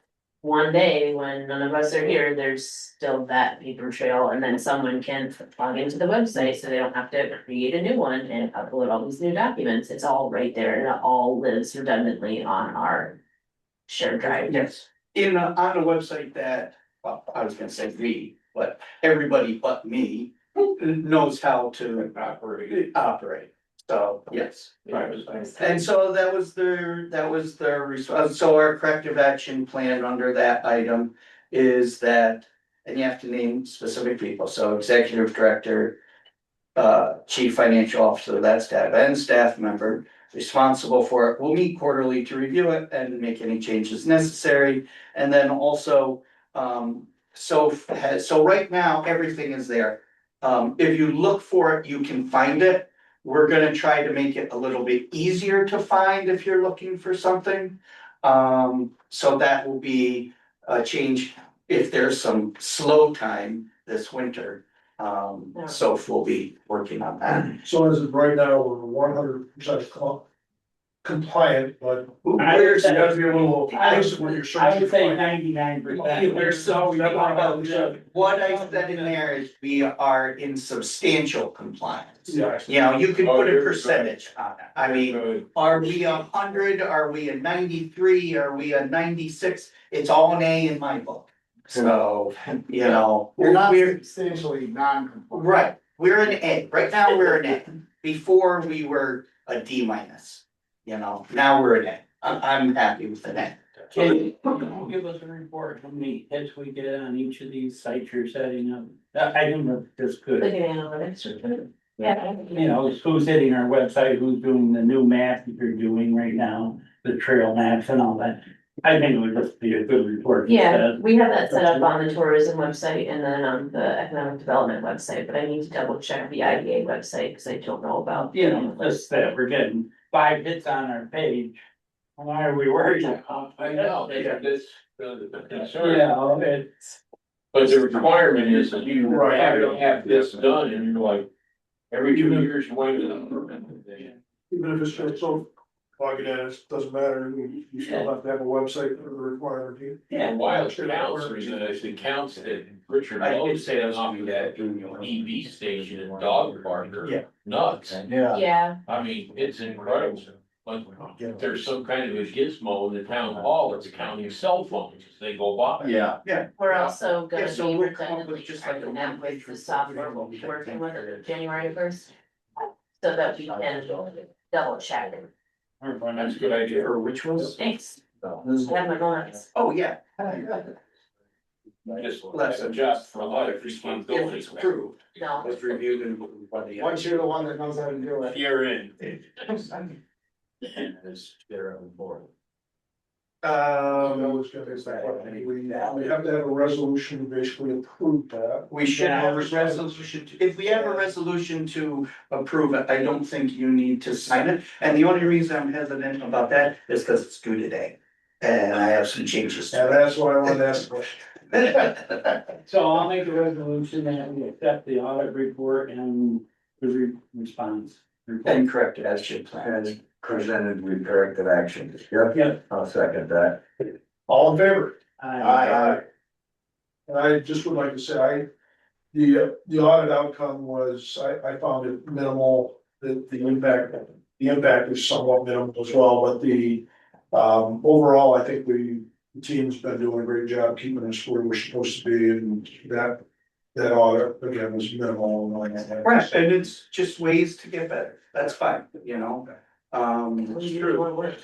one day when none of us are here, there's still that paper trail, and then someone can log into the website, so they don't have to create a new one and upload all these new documents, it's all right there, and it all lives redundantly on our shared drive. yes, on a website that, well, I was gonna say we, but everybody but me knows how to operate. So, yes. And so that was the response. So our corrective action plan under that item is that, and you have to name specific people, so executive director. Chief financial officer, that's staff and staff member responsible for it. We'll meet quarterly to review it and make any changes necessary. And then also, so right now, everything is there. If you look for it, you can find it. We're gonna try to make it a little bit easier to find if you're looking for something. So that will be a change if there's some slow time this winter. So we'll be working on that. So as of right now, we're 100% compliant, but I would say- gotta be a little I closer when you're I searching. would say 99%. We're so, what I said in there is we are in substantial compliance. Yeah. You know, you can Oh, put a you're good. percentage on it. I mean, Good. are we 100? Are we a 93? Are we a 96? It's all an A in my book. So, you know, You're not we're, substantially non-compliant. right, we're an A. Right now, we're an A. Before we were a D minus. You know, now we're an A. I'm happy with an A. Can you give us a report how many hits we get on each of these sites you're setting up? I don't know if this Like could, an analytics. Yeah. you know, who's hitting our website, who's doing the new map that you're doing right now, the trail maps and all that. I think it would just be a good report. Yeah, we have that set up on the tourism website and then on the economic development website, but I need to double check the IDA website, cause I don't know about. You know, just that we're getting 5 hits on our page. Why are we worried? I know, that's the concern. Yeah, it's. But the requirement is that you Right. have to have this done and you're like, every 2 years you want to. Even if it's just so logging in, it doesn't matter, you still have to have a website for the requirement. Yeah. Wild counts, the counts that Richard I did Lowe say I was off gonna of do that that. EV station in Dog Park Yeah. are nuts. Yeah. Yeah, I mean, it's incredible. But if there's some kind of a gizmo in the town hall, it's a county cell phones as they go by. Yeah. Yeah. we're also Yeah, gonna so be we'll come up with redundantly just like a tracking that one-page with the report. software we'll be working with January 1st. So that we can double check it. That's a good idea. Or which was? Thanks. I have my moments. Oh, yeah. Just Less than adjust for a lot of If responsibilities. it's approved, No, was reviewed and approved by the. Once you're the one that knows how to do it. You're in. As chair of the board. Is that, we have to have a resolution to basically approve that. We should have a resolution, if we have a resolution to approve it, I don't think you need to sign it. And the only reason I'm hesitant about that is because it's due today. And I have some changes And to that's why I wanted to ask the question. it. So I'll make a resolution that we accept the audit report and the response. report. And correct it as should plan. As presented with corrective action. Yep. Yep. I'll second that. All in favor? I- And I just would like to say, the audit outcome was, I found it minimal, the impact is somewhat minimal as well, but overall, I think the team's been doing a great job keeping us where we're supposed to be, and that audit, again, was minimal. Right, and it's just ways to get better, that's fine, you know, we do more work.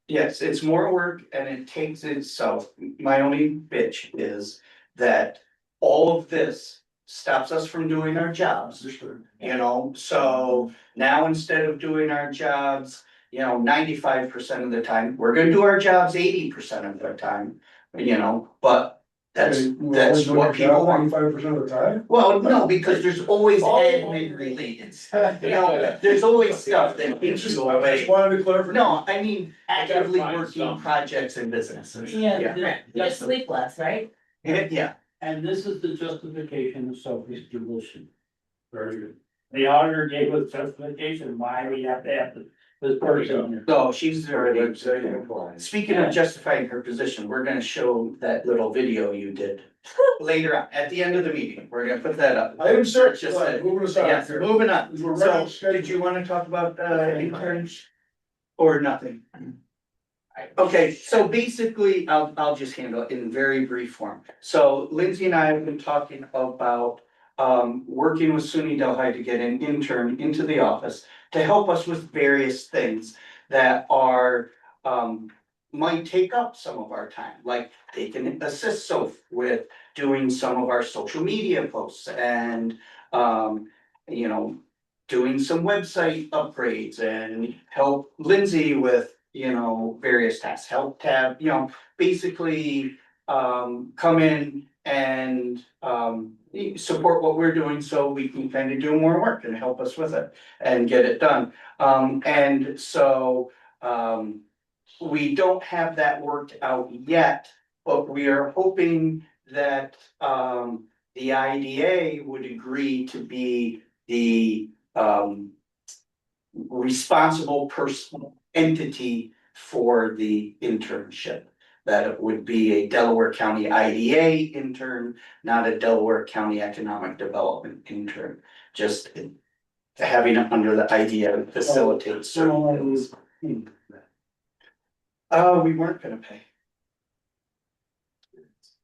yes, it's more work and it takes itself, my only bitch is that all of this stops us from doing our jobs. You know, so now instead of doing our jobs, 95% of the time, we're gonna do our jobs 80% of the time, but that's what people want. 95% of the time? Well, no, because there's always admin related, there's always stuff that keeps you Just away. wanted to clarify. No, I mean actively find working some. projects and businesses. Yeah. You just sleep less, right? Yeah, And this is the justification of Sophie's position. Very good. The auditor gave us justification why we have to have this person here. no, she's already. Speaking of justifying her position, we're gonna show that little video you did later on, at the end of the meeting, we're gonna put that up. I am certain, Just said- moving aside Yes, here. moving on, We're running so did you wanna talk about interns? Or nothing? Okay, so basically, I'll just handle it in very brief form. So Lindsay and I have been talking about working with SUNY Delhi to get an intern into the office to help us with various things that are might take up some of our time, like they can assist Soph with doing some of our social media posts and doing some website upgrades and help Lindsay with various tasks, help tab, basically come in and, support what we're doing so we can kind of do more work and help us with it and get it done. And so, we don't have that worked out yet, but we are hoping that, the IDA would agree to be the, responsible personal entity for the internship. That it would be a Delaware County IDA intern, not a Delaware County Economic Development intern. Just having it under the IDA facilitates certain things. We weren't gonna pay.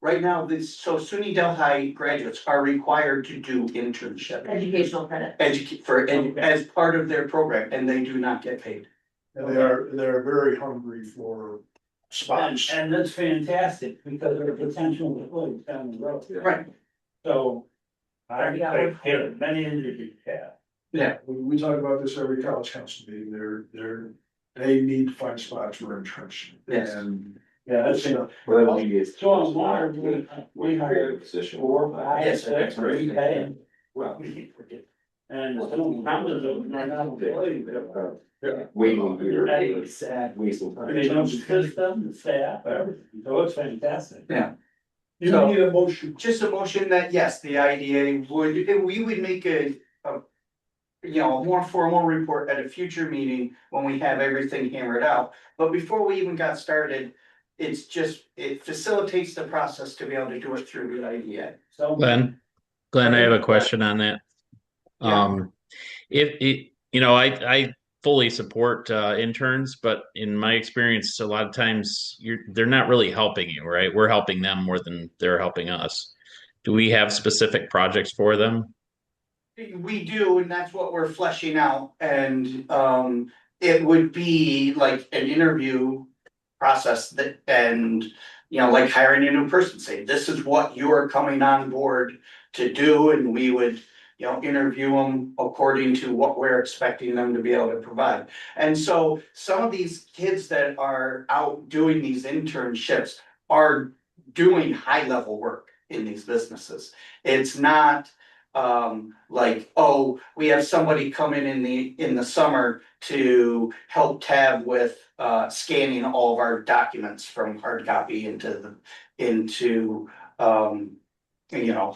Right now, so SUNY Delhi graduates are required to do internship. Educational credit. As part of their program, and they do not get paid. And they're very hungry for spots. And that's fantastic, because they're potential employees down the road. Right. So, I think there are many individuals, yeah. We talk about this every college council meeting, they need to find spots for internship. Yes. And Yeah, that's, you know, Well, I think so on water, we hired position. 4, 5, Yes, 6, we pay, and Well, and some houses of them are not employees. waiting here. Exactly. Wasting time. They don't system, the staff, everything, so it's fantastic. you So- need a motion. Just a motion that, yes, the IDA would, we would make a a more formal report at a future meeting when we have everything hammered out. But before we even got started, it facilitates the process to be able to do it through the IDA. So. Glenn, I have a question on that. Yeah. I fully support interns, but in my experience, a lot of times they're not really helping you, right? We're helping them more than they're helping us. Do we have specific projects for them? We do, and that's what we're fleshing out, and it would be like an interview process that, and like hiring a new person, say, this is what you're coming on board to do, and we would interview them according to what we're expecting them to be able to provide. And so some of these kids that are out doing these internships are doing high level work in these businesses. It's not like, oh, we have somebody come in the summer to help tab with scanning all of our documents from hard copy into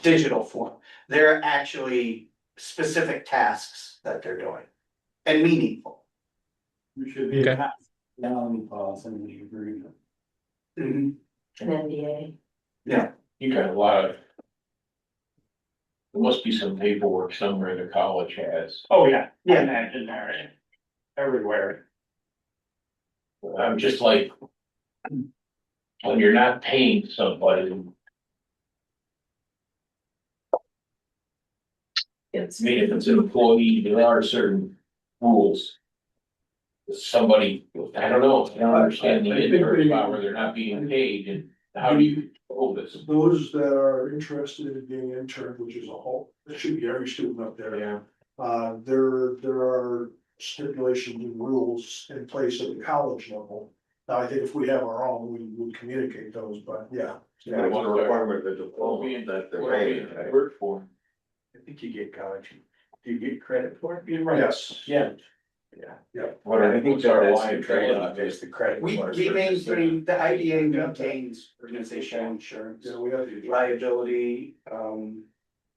digital form. They're actually specific tasks that they're doing and meaningful. We should be Okay. a down clause in the agreement. Mhm. An NDA. You got a lot of. There must be some paperwork somewhere the college has. Oh, yeah. Yeah. I imagine there, everywhere. I'm just like. When you're not paying somebody. It's. I mean, if it's an employee, there are certain rules. Somebody, I don't know, I don't understand the I think intern they- power, they're not being paid, and how do you control this? Those that are interested in being interned, which is a whole, it should be every student up there. Yeah. There are stipulations and rules in place at the college level. Now, I think if we have our own, we would communicate those, but yeah. Yeah, it's a requirement of the diploma that they're paying. right? Work for. I think you get college, do you get credit for it? You're right. Yes. Yeah. What I think What's our that line is the trade-off liability? is the credit. We maintain, the IDA maintains organizational insurance, Yeah, we have the. liability, And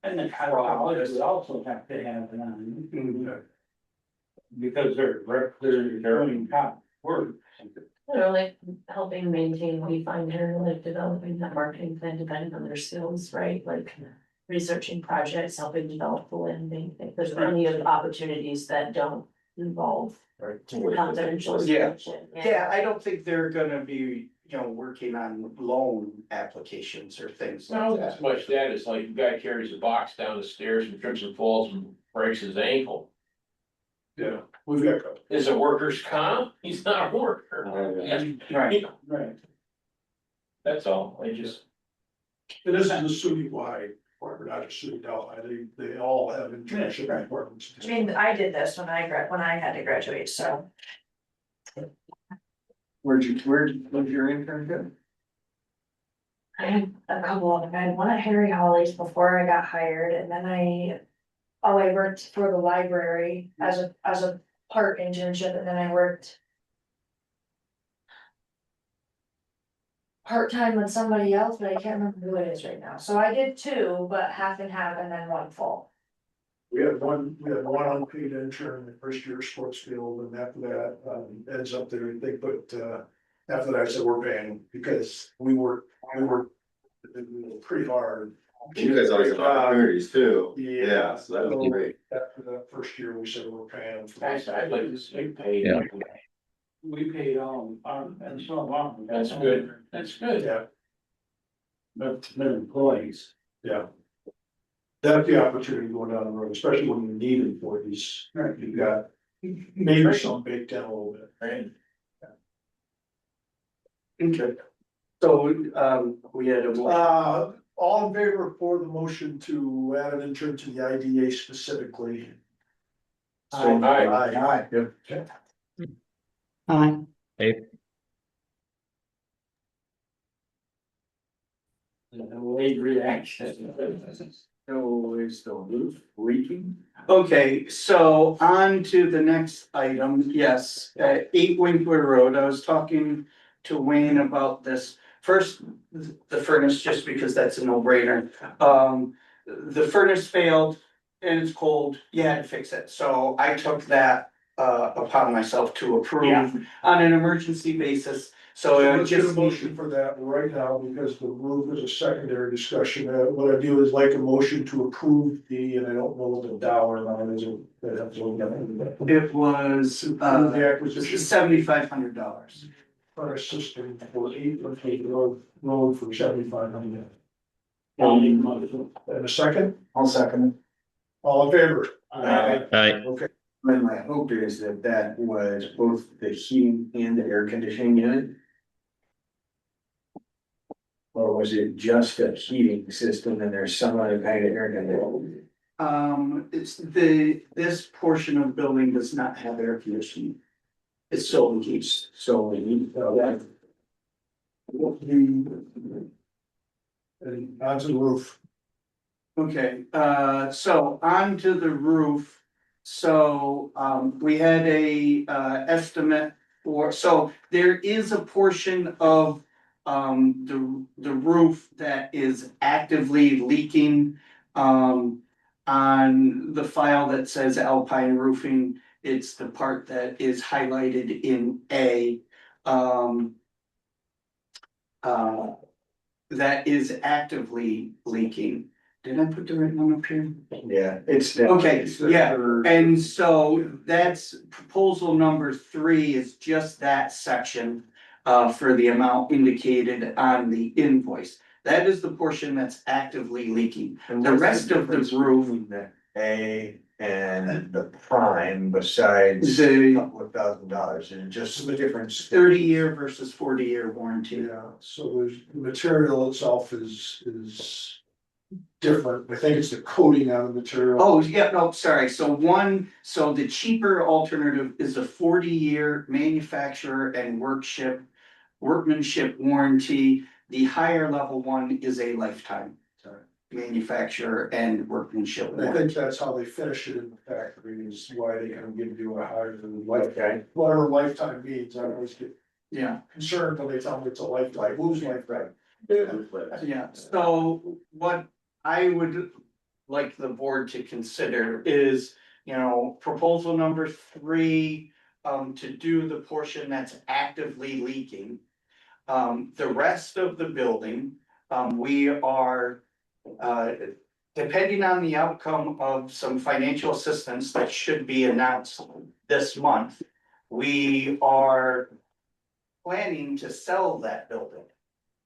the college would also have to have it on, because they're doing top work. Really helping maintain, we find her like developing that marketing plan depending on their skills, right? Like researching projects, helping develop the landing. If there's any of the opportunities that don't involve confidential. Yeah. information. Yeah, I don't think they're gonna be, working on loan applications or things No, like as that. much that, it's like a guy carries a box down the stairs and trips and falls and breaks his ankle. Yeah, we've got a couple. Is it workers' comp? He's not a worker. Right. Right. That's all, I just, It isn't the SUNY wide department, not just SUNY Delhi, they all have internship departments. I mean, I did this when I had to graduate, so. Where was your internship? I had a couple of them. I had one at Harry Holly's before I got hired, and then I worked for the library as a part internship, and then I worked part-time with somebody else, but I can't remember who it is right now. So I did two, but half and half, and then one full. We had one unpaid intern in the first year of sports field, and after that, Ed's up there, I think, but, after that, I said, we're paying, because we worked pretty hard. You guys always have opportunities too. Yeah. Yeah, so that would be great. After that first year, we said we're paying. I'd like to say paid. Yeah. We paid all, and so long. That's good, that's good. Yeah, But employees. yeah. That's the opportunity going down the road, especially when you need employees, you've got maybe some baked in a little bit. Right. Okay. So, we had a. All in favor for the motion to add an intern to the IDA specifically? So, aye. Aye. Yep. Aye. Late reaction. So is the roof leaking? Okay, so on to the next item, yes, 8 Winkler Road, I was talking to Wayne about this. First, the furnace, just because that's a no-brainer. The furnace failed and it's cold, you had to fix it, so I took that upon myself to approve on an emergency basis. So Let's get a just motion for that right now, because the roof is a secondary discussion. What I do is like a motion to approve and I don't know what the dollar amount is. it was The acquisition $7,500. for a system for 8 road for 7,500. And a second, I'll second all in favor? Aye. Okay, And my hope is that that was both the heating and the air conditioning unit. Or was it just a heating system and there's some other kind of air conditioning? It's this portion of the building does not have air conditioning. It's solely heat. So we need, and onto the roof. Okay, so onto the roof. So, we had a, estimate for, so there is a portion of, the roof that is actively leaking. On the file that says Alpine Roofing, it's the part that is highlighted in A. That is actively leaking. Did I put the right one up here? yeah, it's. Okay, yeah, and so that's proposal number 3 is just that section. For the amount indicated on the invoice. That is the portion that's actively leaking. The rest of the roof. The A and the prime besides a The couple of $1,000 and just the difference. 30-year versus 40-year warranty. Yeah, so there's, the material itself is different. I think it's the coating on the material. Oh, yeah, no, sorry, so the cheaper alternative is a 40-year manufacturer and workmanship warranty. The higher level one is a lifetime. Manufacturer and workmanship And I warranty. think that's how they finish it in the factory, is why they can give you a higher lifetime, whatever lifetime means. I always get Yeah, concerned when they tell me it's a lifetime, who's lifetime? yeah, so what I would like the board to consider is, proposal number 3. To do the portion that's actively leaking. The rest of the building, we are, depending on the outcome of some financial assistance that should be announced this month. We are planning to sell that building.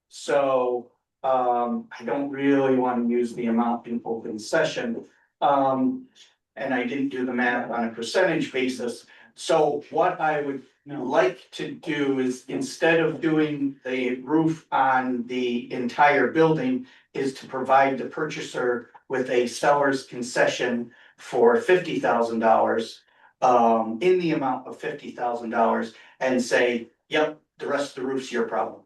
So, I don't really want to use the amount in open session. And I didn't do the math on a percentage basis. So what I would like to do is, instead of doing the roof on the entire building, is to provide the purchaser with a seller's concession for $50,000. In the amount of $50,000 and say, yep, the rest of the roof's your problem.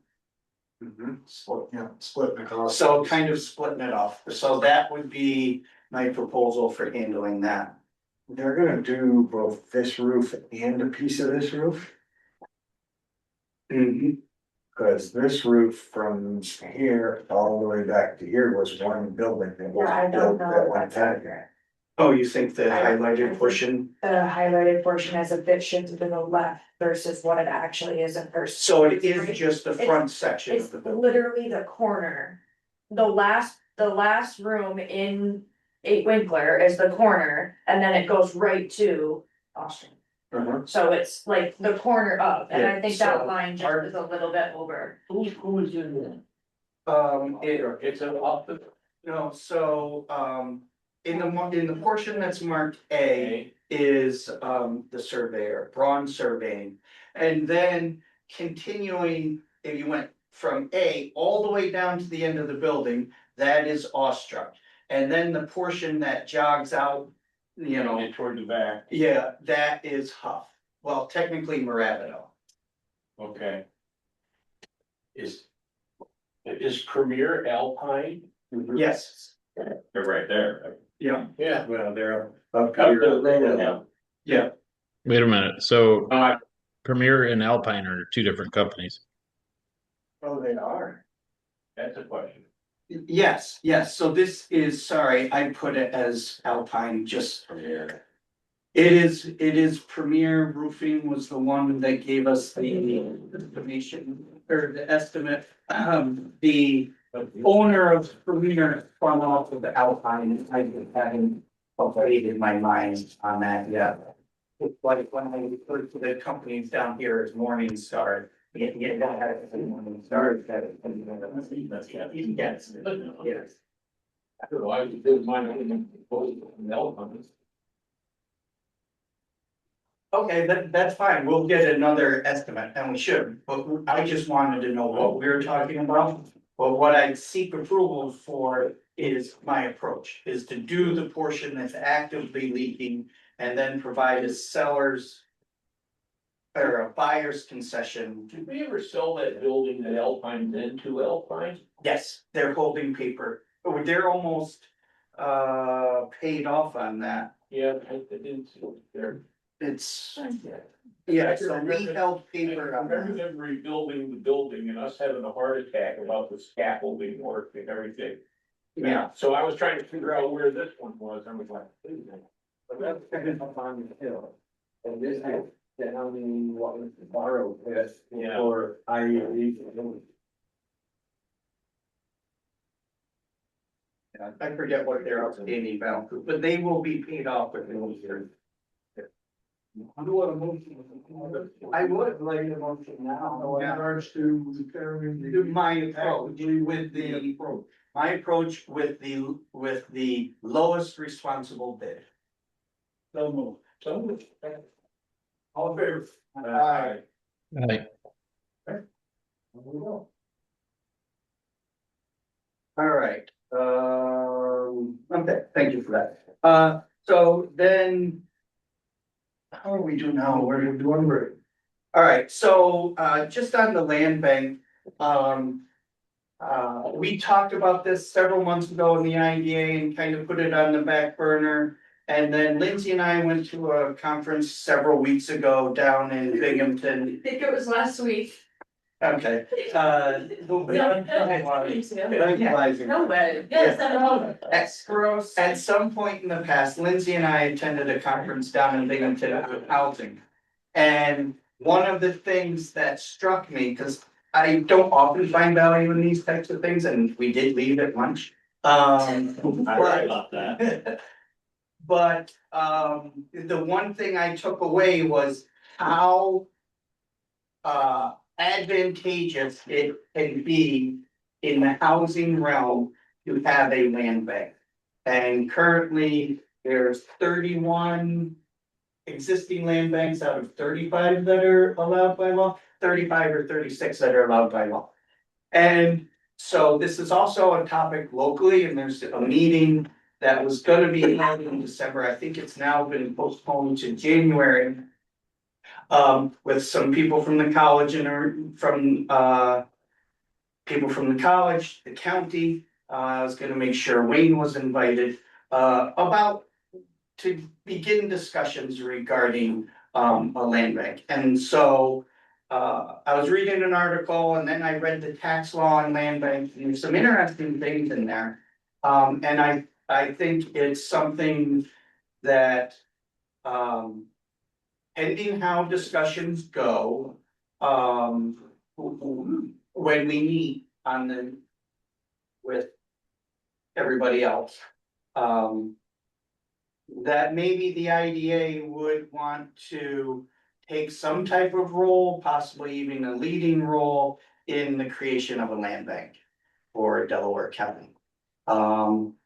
Split the cost. So kind of splitting it off, so that would be my proposal for handling that. They're gonna do both this roof and a piece of this roof, cause this roof from here all the way back to here was one building that Yeah, I was don't built know at if one that's time. accurate. Oh, you think the I highlighted think- portion? The highlighted portion has a bit shifted to the left versus what it actually is in person. So it is just the front section It's of the building. literally the corner. The last room in 8 Winkler is the corner, and then it goes right to Austin. So it's like the corner up, and I think Yeah, so that line just is a little bit over. Who is in there? It's an office. No, so, in the portion that's marked A is, the surveyor, Braun Surveying. And then continuing, if you went from A all the way down to the end of the building, that is Awestruck. And then the portion that jogs out, you know, And toward the back, yeah, that is Huff. Well, technically Moravito. okay. Is Premier Alpine? Yes, They're right there. yeah, Yeah. Well, they're Up the road, yeah. yeah. Wait a minute. So Uh, Premier and Alpine are two different companies. Oh, they are. That's a question. Yes, yes, so this is, sorry, I put it as Alpine, just. Premier. It is Premier Roofing was the one that gave us the information or the estimate. The owner of Premier spun off of the Alpine, I haven't updated my mind on that yet. It's like when I refer to the companies down here as Morningstar. Yeah, that had it, Morningstar, that it. Yes, yes. I don't know, I did mine. Alpine. Okay, that's fine, we'll get another estimate, and we should, but I just wanted to know what we were talking about. But what I seek approval for is my approach, is to do the portion that's actively leaking and then provide a seller's. Or a buyer's concession. Did we ever sell that building that Alpine then to Alpine? Yes, they're holding paper, oh, they're almost paid off on that, Yeah, I didn't see it there. it's. Yeah, so we held paper I on remember that. them rebuilding the building and us having a heart attack about the scaffolding work and everything. Yeah. So I was trying to figure out where this one was, I was like. But that's kind of up on the hill. And this is down in what was the borrow pit Yeah. for IE. I forget what their outstanding balance, is, but they will be paid off within a year. Do what a motion. I would like a motion now. In regards to determining the. My approach with the, my approach with the lowest responsible bid. So moved. So. All in favor? Aye. Right. There we go. All right, okay, thank you for that. So then. How are we doing now? We're doing great. All right, so just on the land bank, we talked about this several months ago in the IDA and kind of put it on the back burner. And then Lindsay and I went to a conference several weeks ago down in Binghamton. I think it was last week. Okay, No way. At some point in the past, Lindsay and I attended a conference down in Binghamton on housing. And one of the things that struck me, because I don't often find value in these types of things, and we did leave at lunch. I read about that. But the one thing I took away was how advantageous it can be in the housing realm to have a land bank. And currently, there's 31 existing land banks out of 35 that are allowed by law, 35 or 36 that are allowed by law. And so this is also a topic locally, and there's a meeting that was gonna be held in December. I think it's now been postponed to January. With some people from the college and from people from the college, the county, I was gonna make sure Wayne was invited, about to begin discussions regarding, a land bank. And so, I was reading an article and then I read the tax law and land bank, and there's some interesting things in there. And I think it's something that, pending how discussions go, when we meet on the, with everybody else, that maybe the IDA would want to take some type of role, possibly even a leading role in the creation of a land bank for Delaware County.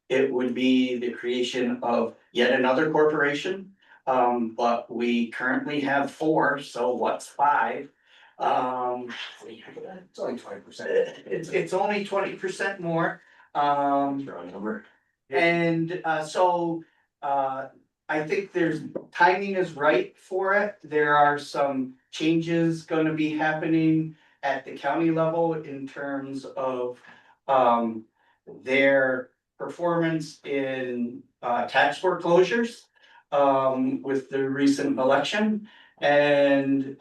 It would be the creation of yet another corporation, but we currently have 4, so what's 5? It's only 20%. It's only 20% more, Wrong number. and so I think there's timing is right for it. There are some changes gonna be happening at the county level in terms of their performance in tax foreclosures with the recent election. And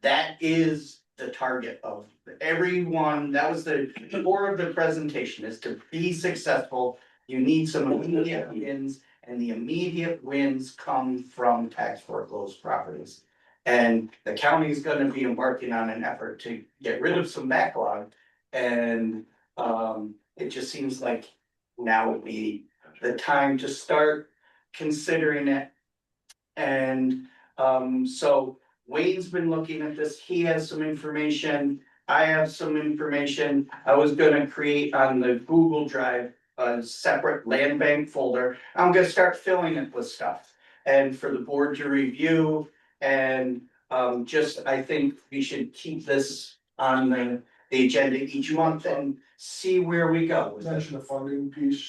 that is the target of everyone. That was the core of the presentation, is to be successful. You need some immediate wins, and the immediate wins come from tax foreclosed properties. And the county is gonna be embarking on an effort to get rid of some backlog. And it just seems like now would be the time to start considering it. And so Wayne's been looking at this, he has some information, I have some information. I was gonna create on the Google Drive a separate land bank folder. I'm gonna start filling it with stuff. And for the board to review, and just, I think we should keep this on the agenda each month and see where we go. Mention the funding piece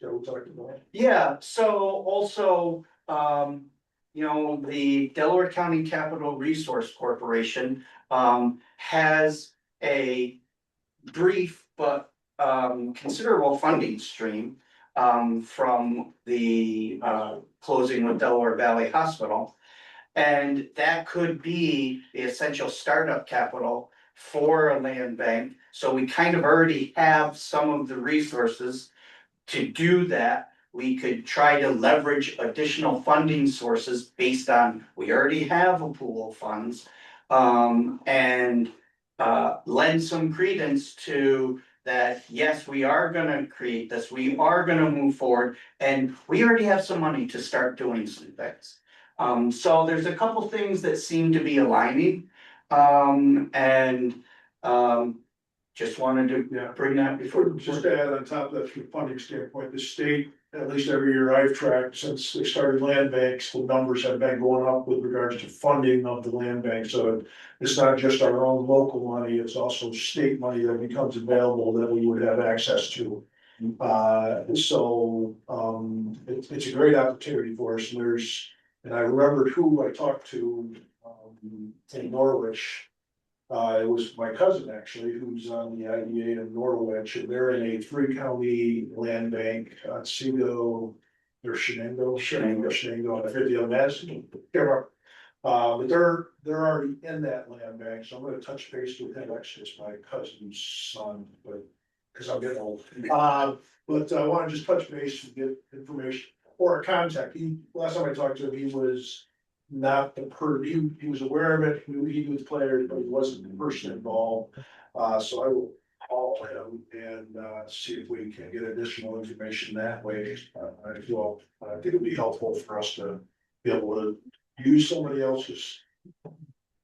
that we talked about. Yeah, so also, you know, the Delaware County Capital Resource Corporation, has a brief but, considerable funding stream, from the, closing with Delaware Valley Hospital. And that could be the essential startup capital for a land bank. So we kind of already have some of the resources to do that. We could try to leverage additional funding sources based on, we already have a pool of funds. And lend some credence to that, yes, we are gonna create this, we are gonna move forward, and we already have some money to start doing some things. So there's a couple things that seem to be aligning, and just wanted to bring that before. Just to add on top of that, from a funding standpoint, the state, at least every year I've tracked since they started land banks, the numbers have been going up with regards to funding of the land bank. So it's not just our own local money, it's also state money that becomes available that we would have access to. It's a great opportunity for us, and I remembered who I talked to in Norwich. It was my cousin actually, who's on the IDA in Norwich, and they're in a 3-county land bank, Seago, or Shenango, and 50 of Madison. But they're already in that land bank, so I'm gonna touch base with him. Actually, it's my cousin's son, but, cause I'm getting old. But I wanna just touch base and get information or a contact. Last time I talked to him, he was not he was aware of it, he knew the players, but he wasn't the person involved. So I will call him and see if we can get additional information that way. I think it'd be helpful for us to be able to use somebody else's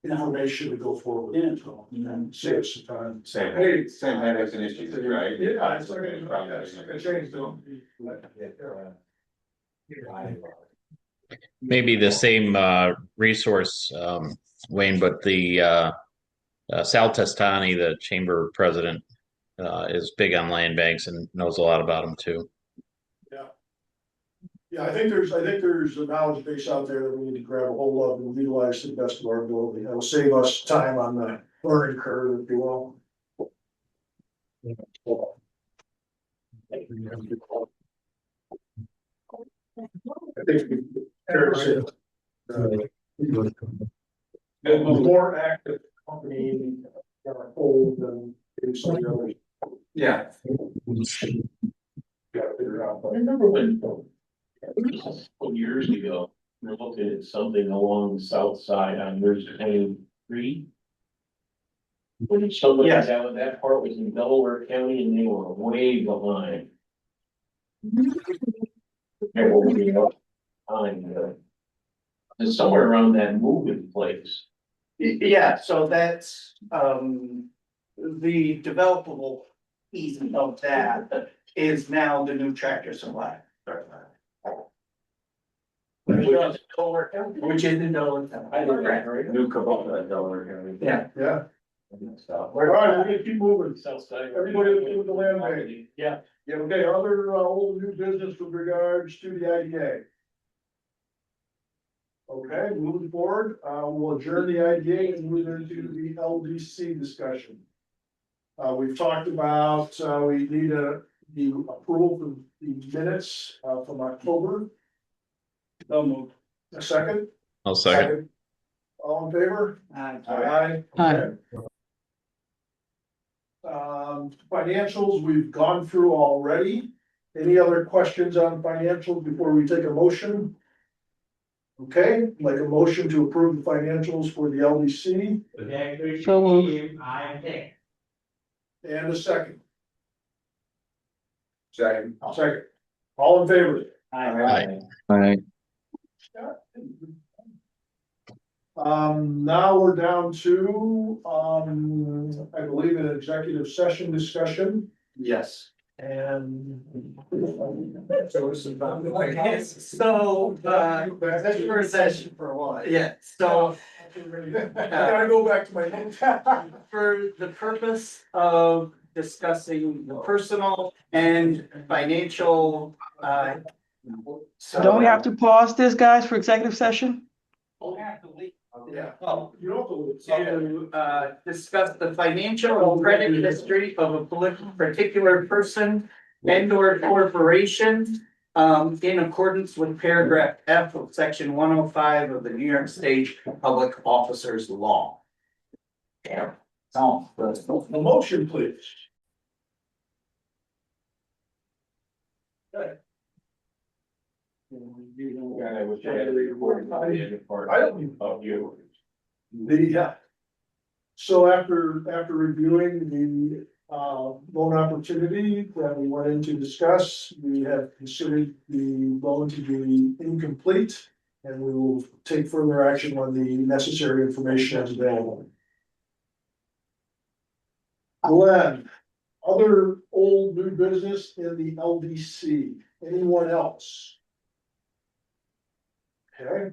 information to go forward. Yeah. So, and save us some time. Same headaches and issues, right? Yeah, it's like a change to Maybe the same resource, Wayne, but the Sal Testani, the chamber president, is big on land banks and knows a lot about them too. Yeah, I think there's a knowledge base out there that we need to grab a hold of and utilize to the best of our ability. That'll save us time on the learning curve, if you will. I think we fair to say, the more active company hold than some of the others. Yeah. Gotta figure out, I but remember when, a couple years ago, we were looking at something along the south side on Route 23. Somebody, Yes. that part was in Delaware County and they were way behind. And what we got behind, it's somewhere around that moving place. Yeah, so that's, the developable piece of that is now the new Tractor Supply. Which is Delaware County. Which is in Delaware County. I didn't right? New Kubota, Delaware County. Yeah. yeah, Stuff. all right, we're gonna keep moving. South side. Everybody with the land bank. Yeah. Yeah, okay, other old new business with regards to the IDA. Okay, moving forward, we'll adjourn the IDA and move into the LDC discussion. We've talked about, we need the approval for the minutes, from October. A second? I'll second. All in favor? Aye. Aye. Financials, we've gone through already. Any other questions on financials before we take a motion? Okay, like a motion to approve the financials for the LDC So moved. and a second. Second. Second. All in favor? Aye. Now we're down to, I believe an executive session discussion Yes. and. So, That's for a session for what? yeah, so I gotta go back to my notes. for the purpose of discussing the personal and financial, Don't we have to pause this, guys, for executive session? Yeah. Oh, You don't have to. discuss the financial or credit history of a particular person and or corporation, in accordance with paragraph F of section 105 of the New York State Public Officers Law. Yeah. Oh, The motion, please. I wish I had a report by the end of part I don't even. of you. So after reviewing the loan opportunity that we went in to discuss, we have considered the loan to be incomplete. And we will take further action when the necessary information is available. Glenn, other old new business in the LDC, anyone else? Okay,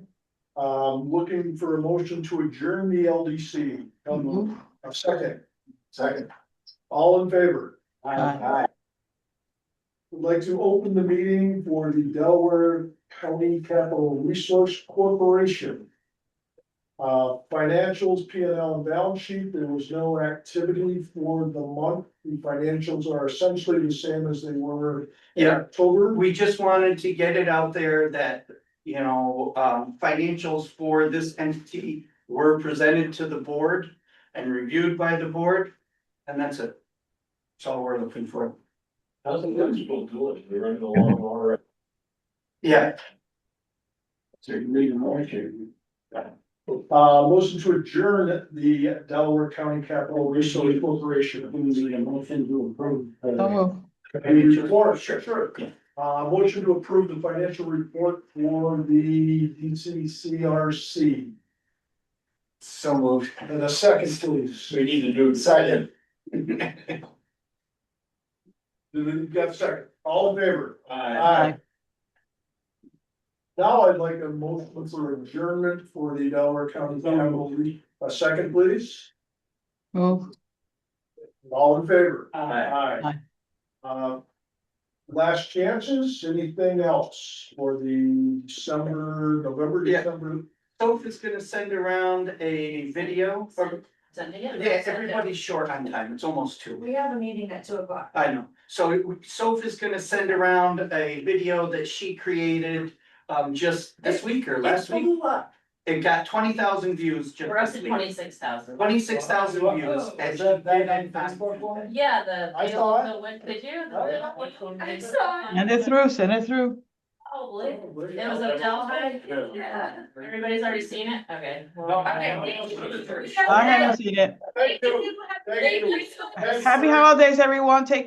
looking for a motion to adjourn the LDC. A second. Second. All in favor? Aye. Would like to open the meeting for the Delaware County Capital Resource Corporation. Financials, P and L and balance sheet, there was no activity for the month. The financials are essentially the same as they were in Yeah. October. We just wanted to get it out there that, financials for this entity were presented to the board and reviewed by the board, and that's it. That's all we're looking for. How's the municipal doing? We're running along all right. Yeah, So you need a motion. Motion to adjourn the Delaware County Capital Resource Corporation. Motion to approve. So moved. Any report? Sure. Motion to approve the financial report for the DCCRC. so moved. And a second, please. We need to do. Second. You got a second. All in favor? Aye. Now I'd like a motion for adjournment for the Delaware County Capital. A second, please. Move. All in favor? Aye. Last chances, anything else for the November, Yeah. December? Soph is gonna send around a video, or Sending it. Yeah, everybody's short on time, it's almost 2. We have a meeting at 2:00. I know, so Sophia's gonna send around a video that she created, just this week or last week. It got 20,000 views just We're up this to week. 26,000. 26,000 views. And Is she that did on it Facebook one? Yeah, the. I saw it. The one, did you? Oh, yeah. I saw it. Send it through, send it through. Probably. It was a Delaware. Yeah. Everybody's already seen it? Okay. No, I haven't. I haven't seen it. Thank you. Thank you. Happy holidays, everyone. Take